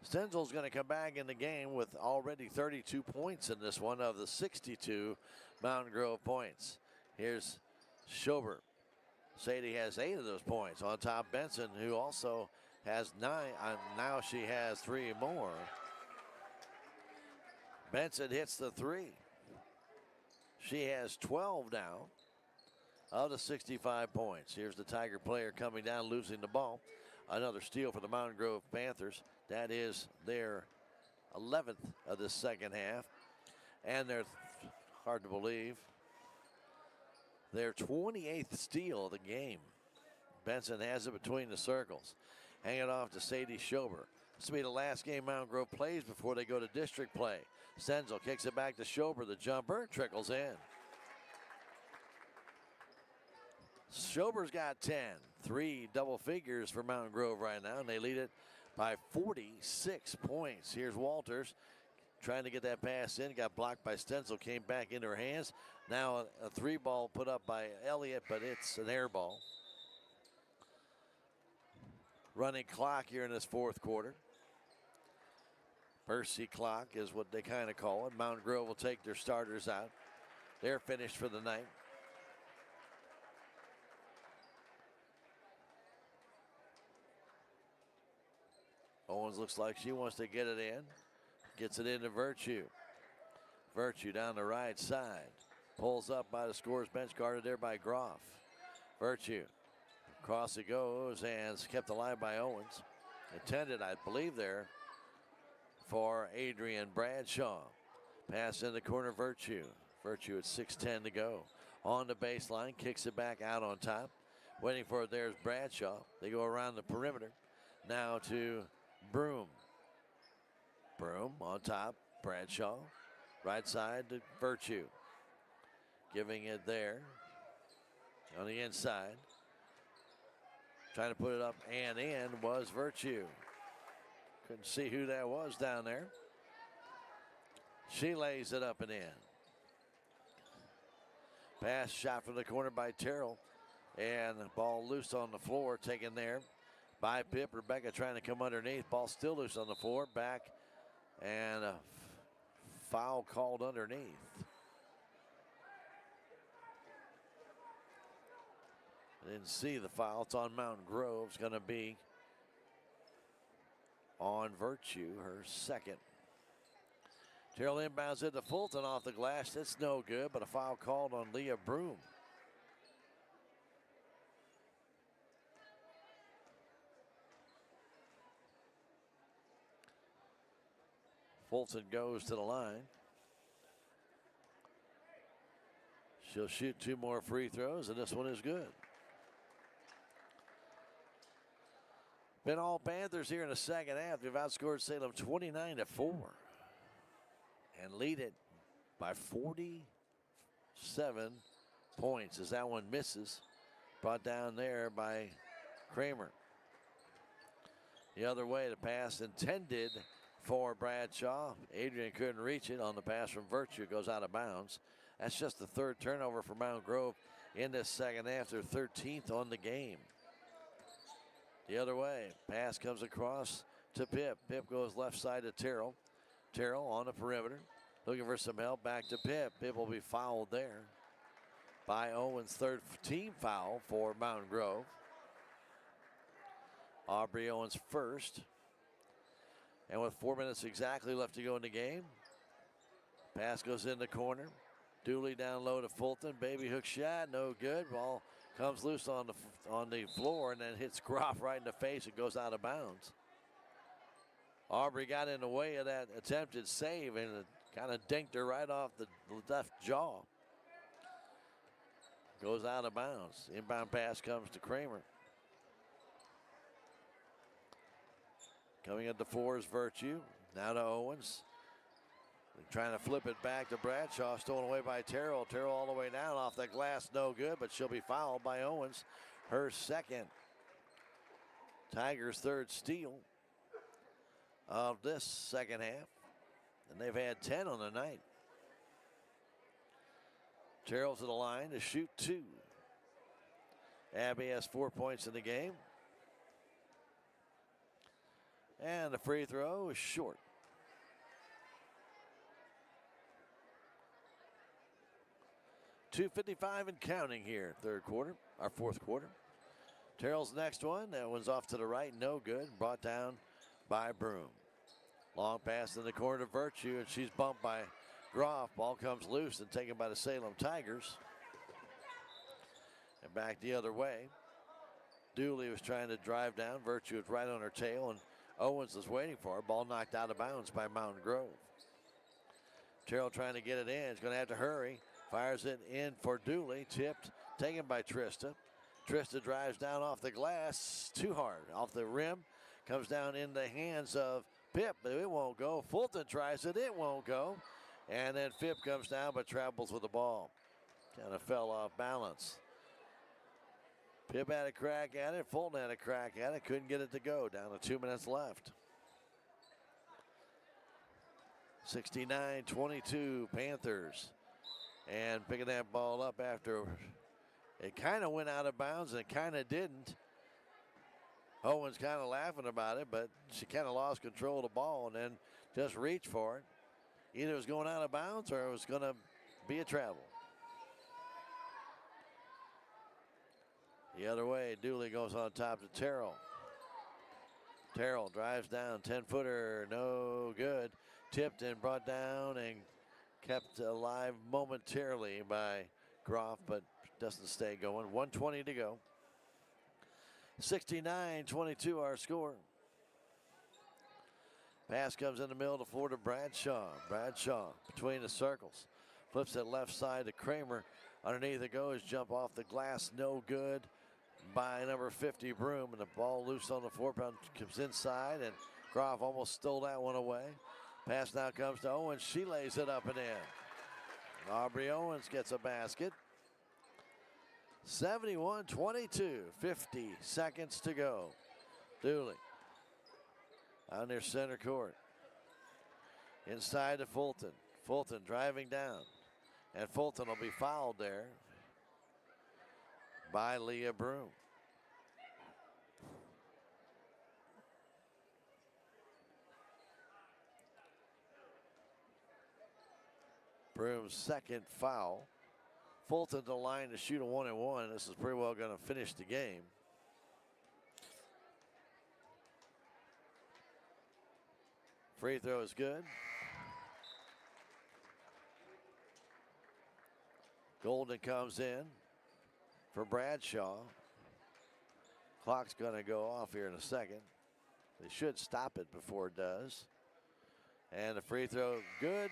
Stenzel's going to come back in the game with already 32 points in this one of the 62 Mountain Grove points. Here's Schober. Sadie has 8 of those points. On top, Benson, who also has 9. Now she has 3 more. Benson hits the 3. She has 12 now of the 65 points. Here's the Tiger player coming down, losing the ball. Another steal for the Mountain Grove Panthers. That is their 11th of the second half. And they're, hard to believe, their 28th steal of the game. Benson has it between the circles. Hang it off to Sadie Schober. This will be the last game Mountain Grove plays before they go to district play. Stenzel kicks it back to Schober. The jumper trickles in. Schober's got 10. 3 double figures for Mountain Grove right now, and they lead it by 46 points. Here's Walters trying to get that pass in. Got blocked by Stenzel. Came back into her hands. Now a 3 ball put up by Elliott, but it's an air ball. Running clock here in this fourth quarter. Mercy clock is what they kind of call it. Mountain Grove will take their starters out. They're finished for the night. Owens looks like she wants to get it in. Gets it into Virtue. Virtue down the right side. Pulls up by the scorer's bench, guarded there by Groff. Virtue. Across it goes and kept alive by Owens. Intended, I believe, there for Adrian Bradshaw. Pass in the corner, Virtue. Virtue at 6:10 to go. On the baseline, kicks it back out on top. Waiting for it, there's Bradshaw. They go around the perimeter. Now to Broom. Broom on top, Bradshaw. Right side to Virtue. Giving it there on the inside. Trying to put it up and in was Virtue. Couldn't see who that was down there. She lays it up and in. Pass shot from the corner by Terrell. And the ball loose on the floor, taken there by Pip. Rebecca trying to come underneath. Ball still loose on the floor. Back and a foul called underneath. I didn't see the foul. It's on Mountain Grove. It's going to be on Virtue, her second. Terrell inbounds it to Fulton off the glass. That's no good, but a foul called on Leah Broom. Fulton goes to the line. She'll shoot 2 more free throws, and this one is good. Been all Panthers here in the second half. They've outscored Salem 29-4 and lead it by 47 points as that one misses. Brought down there by Kramer. The other way, the pass intended for Bradshaw. Adrian couldn't reach it on the pass from Virtue. It goes out of bounds. That's just the third turnover for Mountain Grove in this second half. They're 13th on the game. The other way, pass comes across to Pip. Pip goes left side to Terrell. Terrell on the perimeter, looking for some help. Back to Pip. Pip will be fouled there by Owens. Third team foul for Mountain Grove. Aubrey Owens first. And with 4 minutes exactly left to go in the game, pass goes in the corner. Dooley down low to Fulton. Baby hook shot, no good. Ball comes loose on the floor and then hits Groff right in the face. It goes out of bounds. Aubrey got in the way of that attempted save and it kind of dinked her right off the left jaw. Goes out of bounds. Inbound pass comes to Kramer. Coming at the four is Virtue. Now to Owens. Trying to flip it back to Bradshaw. Stolen away by Terrell. Terrell all the way down off the glass. No good, but she'll be fouled by Owens. Her second. Tigers' third steal of this second half. And they've had 10 on the night. Terrell's to the line to shoot two. Abby has 4 points in the game. And the free throw is short. .255 and counting here, fourth quarter. Terrell's next one. That one's off to the right, no good. Brought down by Broom. Long pass in the corner to Virtue, and she's bumped by Groff. Ball comes loose and taken by the Salem Tigers. And back the other way. Dooley was trying to drive down. Virtue was right on her tail, and Owens was waiting for her. Ball knocked out of bounds by Mountain Grove. Terrell trying to get it in. He's going to have to hurry. Fires it in for Dooley. Tipped, taken by Trista. Trista drives down off the glass. Too hard. Off the rim. Comes down in the hands of Pip, but it won't go. Fulton tries it. It won't go. And then Pip comes down but travels with the ball. Kind of fell off balance. Pip had a crack at it. Fulton had a crack at it. Couldn't get it to go. Down to 2 minutes left. 69-22 Panthers. And picking that ball up after it kind of went out of bounds and kind of didn't. Owens kind of laughing about it, but she kind of lost control of the ball and then just reached for it. Either it was going out of bounds or it was going to be a travel. The other way, Dooley goes on top to Terrell. Terrell drives down, 10-footer, no good. Tipped and brought down and kept alive momentarily by Groff, but doesn't stay going. 1:20 to go. 69-22 our score. Pass comes in the middle of the floor to Bradshaw. Bradshaw between the circles. Flips it left side to Kramer. Underneath it goes, jump off the glass, no good by number 50 Broom. And the ball loose on the 4-pound comes inside, and Groff almost stole that one away. Pass now comes to Owens. She lays it up and in. Aubrey Owens gets a basket. 71-22, 50 seconds to go. Dooley on their center court. Inside to Fulton. Fulton driving down. And Fulton will be fouled there by Leah Broom. Broom's second foul. Fulton to the line to shoot a 1-and-1. This is pretty well going to finish the game. Free throw is good. Golden comes in for Bradshaw. Clock's going to go off here in a second. They should stop it before it does. And the free throw good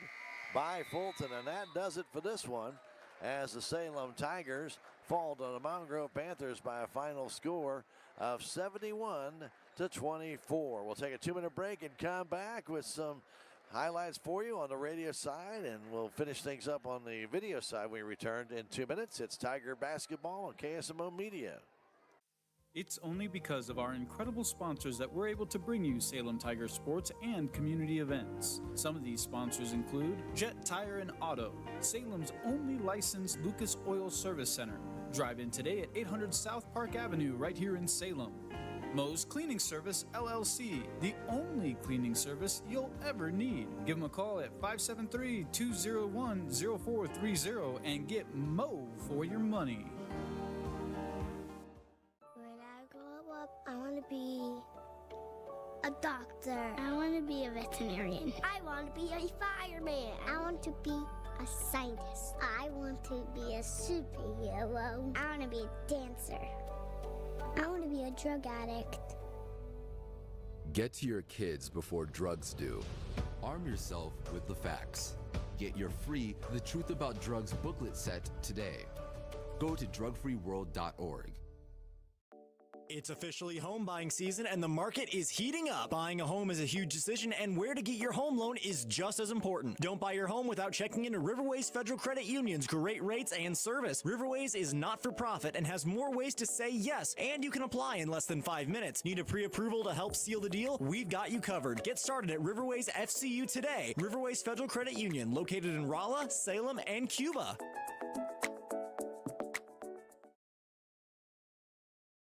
by Fulton, and that does it for this one as the Salem Tigers fall to the Mountain Grove Panthers by a final score of 71-22. to 24. We'll take a 2-minute break and come back with some highlights for you on the radio side, and we'll finish things up on the video side when we return in 2 minutes. It's Tiger Basketball on KSMO Media. It's only because of our incredible sponsors that we're able to bring you Salem Tiger sports and community events. Some of these sponsors include Jet Tire and Auto, Salem's only licensed Lucas Oil Service Center. Drive in today at 800 South Park Avenue right here in Salem. Moe's Cleaning Service, LLC, the only cleaning service you'll ever need. Give them a call at 573-201-0430 and get Moe for your money. I want to be a doctor. I want to be a veterinarian. I want to be a fireman. I want to be a scientist. I want to be a superhero. I want to be a dancer. I want to be a drug addict. Get to your kids before drugs do. Arm yourself with the facts. Get your free The Truth About Drugs booklet set today. Go to drugfreeworld.org. It's officially home buying season and the market is heating up. Buying a home is a huge decision and where to get your home loan is just as important. Don't buy your home without checking into Riverway's Federal Credit Union's great rates and service. Riverway's is not for profit and has more ways to say yes, and you can apply in less than 5 minutes. Need a pre-approval to help seal the deal? We've got you covered. Get started at Riverway's FCU today. Riverway's Federal Credit Union, located in Rolla, Salem, and Cuba.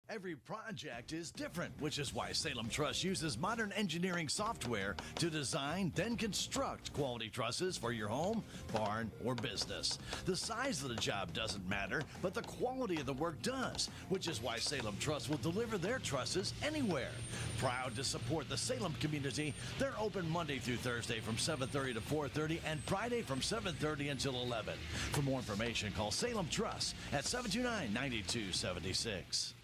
Every project is different, which is why Salem Truss uses modern engineering software to design, then construct quality trusses for your home, barn, or business. The size of the job doesn't matter, but the quality of the work does, which is why Salem Truss will deliver their trusses anywhere. Proud to support the Salem community, they're open Monday through Thursday from 7:30 to 4:30 and Friday from 7:30 until 11. For more information, call Salem Truss at 729-9276.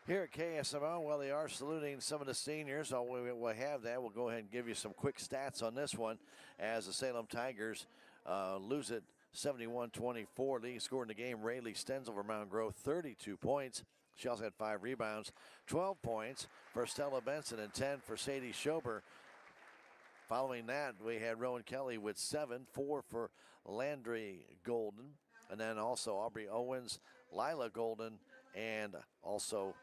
Here at KSMO, well, they are saluting some of the seniors. We'll have that. We'll go ahead and give you some quick stats on this one as the Salem Tigers lose it 71-24. Leading scorer in the game, Rayleigh Stenzel for Mountain Grove, 32 points. She also had 5 rebounds, 12 points for Stella Benson and 10 for Sadie Schober. Following that, we had Rowan Kelly with 7, 4 for Landry Golden, and then also Aubrey Owens, Lila Golden, and also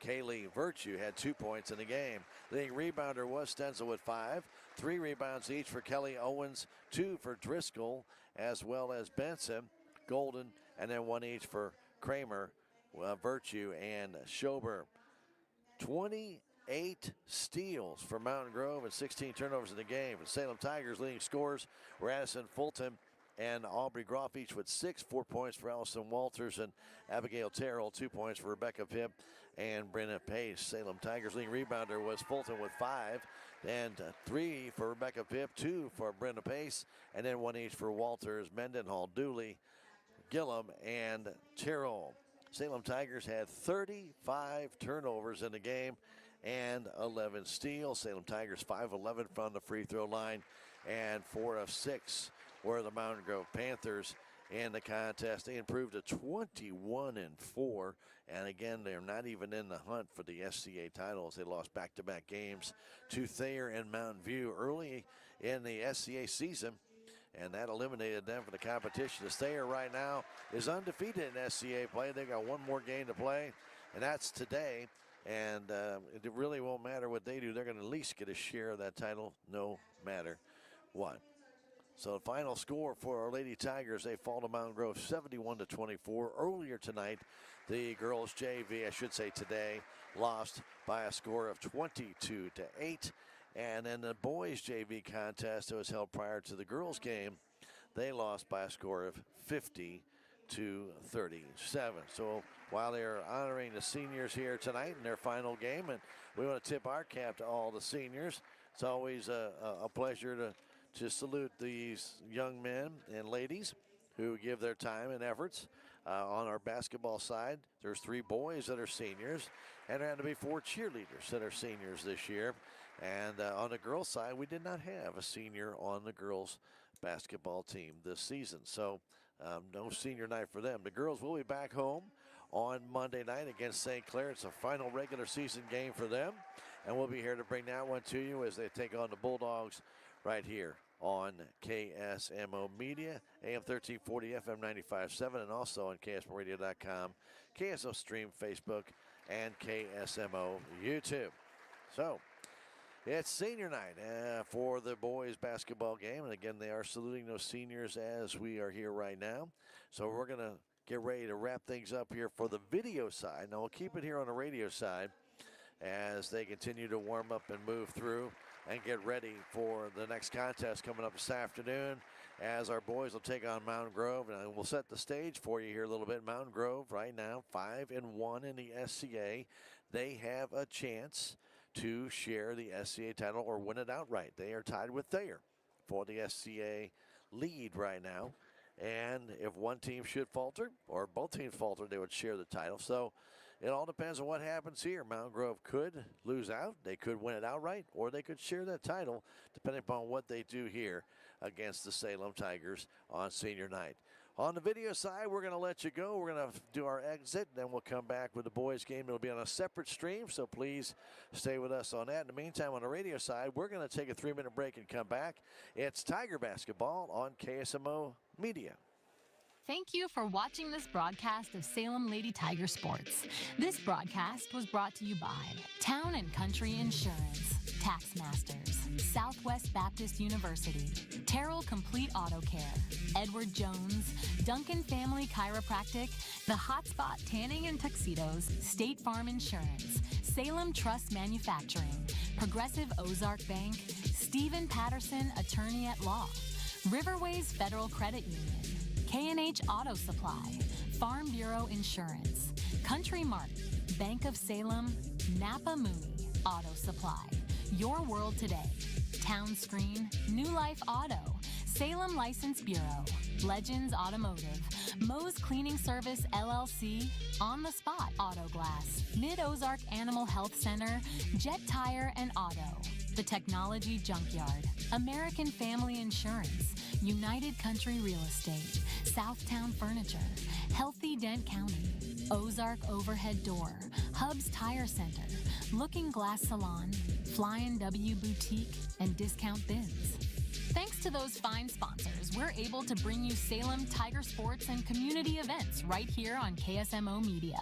Kaylee Virtue had 2 points in the game. Leading rebounder was Stenzel with 5. 3 rebounds each for Kelly Owens, 2 for Driscoll, as well as Benson, Golden, and then 1 each for Kramer, Virtue, and Schober. 28 steals for Mountain Grove and 16 turnovers in the game. And Salem Tigers leading scorers were Addison Fulton and Aubrey Groff, each with 6, 4 points for Allison Walters and Abigail Terrell, 2 points for Rebecca Pibb and Brenna Pace. Salem Tigers leading rebounder was Fulton with 5, and 3 for Rebecca Pibb, 2 for Brenna Pace, and then 1 each for Walters, Mendenhall, Dooley, Gillum, and Terrell. Salem Tigers had 35 turnovers in the game and 11 steals. Salem Tigers 5-11 from the free throw line, and 4 of 6 were the Mountain Grove Panthers in the contest. They improved to 21-4, and again, they're not even in the hunt for the SCA titles. They lost back-to-back games to Thayer and Mountain View early in the SCA season, and that eliminated them from the competition. The Thayer right now is undefeated in SCA play. They got 1 more game to play, and that's today. And it really won't matter what they do. They're going to at least get a share of that title no matter what. So the final score for our Lady Tigers, they fall to Mountain Grove 71-24. Earlier tonight, the girls JV, I should say today, lost by a score of 22-8. And then the boys JV contest that was held prior to the girls game, they lost by a score of 50-37. So while they're honoring the seniors here tonight in their final game, and we want to tip our cap to all the seniors, it's always a pleasure to salute these young men and ladies who give their time and efforts. On our basketball side, there's 3 boys that are seniors, and there had to be 4 cheerleaders that are seniors this year. And on the girls' side, we did not have a senior on the girls' basketball team this season. So no senior night for them. The girls will be back home on Monday night against St. Clair. It's a final regular season game for them. And we'll be here to bring that one to you as they take on the Bulldogs right here on KSMO Media, AM 1340, FM 95.7, and also on KSMORadio.com, KSO Stream, Facebook, and KSMO YouTube. So, it's senior night for the boys basketball game. And again, they are saluting those seniors as we are here right now. So we're going to get ready to wrap things up here for the video side. Now we'll keep it here on the radio side as they continue to warm up and move through and get ready for the next contest coming up this afternoon as our boys will take on Mountain Grove. And we'll set the stage for you here a little bit. Mountain Grove right now 5-1 in the SCA. They have a chance to share the SCA title or win it outright. They are tied with Thayer for the SCA lead right now. And if one team should falter or both teams falter, they would share the title. So it all depends on what happens here. Mountain Grove could lose out. They could win it outright, or they could share that title, depending upon what they do here against the Salem Tigers on senior night. On the video side, we're going to let you go. We're going to do our exit, then we'll come back with the boys' game. It'll be on a separate stream, so please stay with us on that. In the meantime, on the radio side, we're going to take a 3-minute break and come back. It's Tiger Basketball on KSMO Media. Thank you for watching this broadcast of Salem Lady Tiger Sports. This broadcast was brought to you by Town & Country Insurance, Taxmasters, Southwest Baptist University, Terrell Complete Auto Care, Edward Jones, Duncan Family Chiropractic, The Hotspot Tanning and Tuxedos, State Farm Insurance, Salem Trust Manufacturing, Progressive Ozark Bank, Stephen Patterson Attorney at Law, Riverways Federal Credit Union, K&H Auto Supply, Farm Bureau Insurance, Country Mart, Bank of Salem, Napa Mooney Auto Supply, Your World Today, Town Screen, New Life Auto, Salem License Bureau, Legends Automotive, Moe's Cleaning Service LLC, On the Spot Auto Glass, Mid-Ozark Animal Health Center, Jet Tire and Auto, The Technology Junkyard, American Family Insurance, United Country Real Estate, Southtown Furniture, Healthy Dent County, Ozark Overhead Door, Hubs Tire Center, Looking Glass Salon, Flying W Boutique, and Discount Bins. Thanks to those fine sponsors, we're able to bring you Salem Tiger Sports and community events right here on KSMO Media.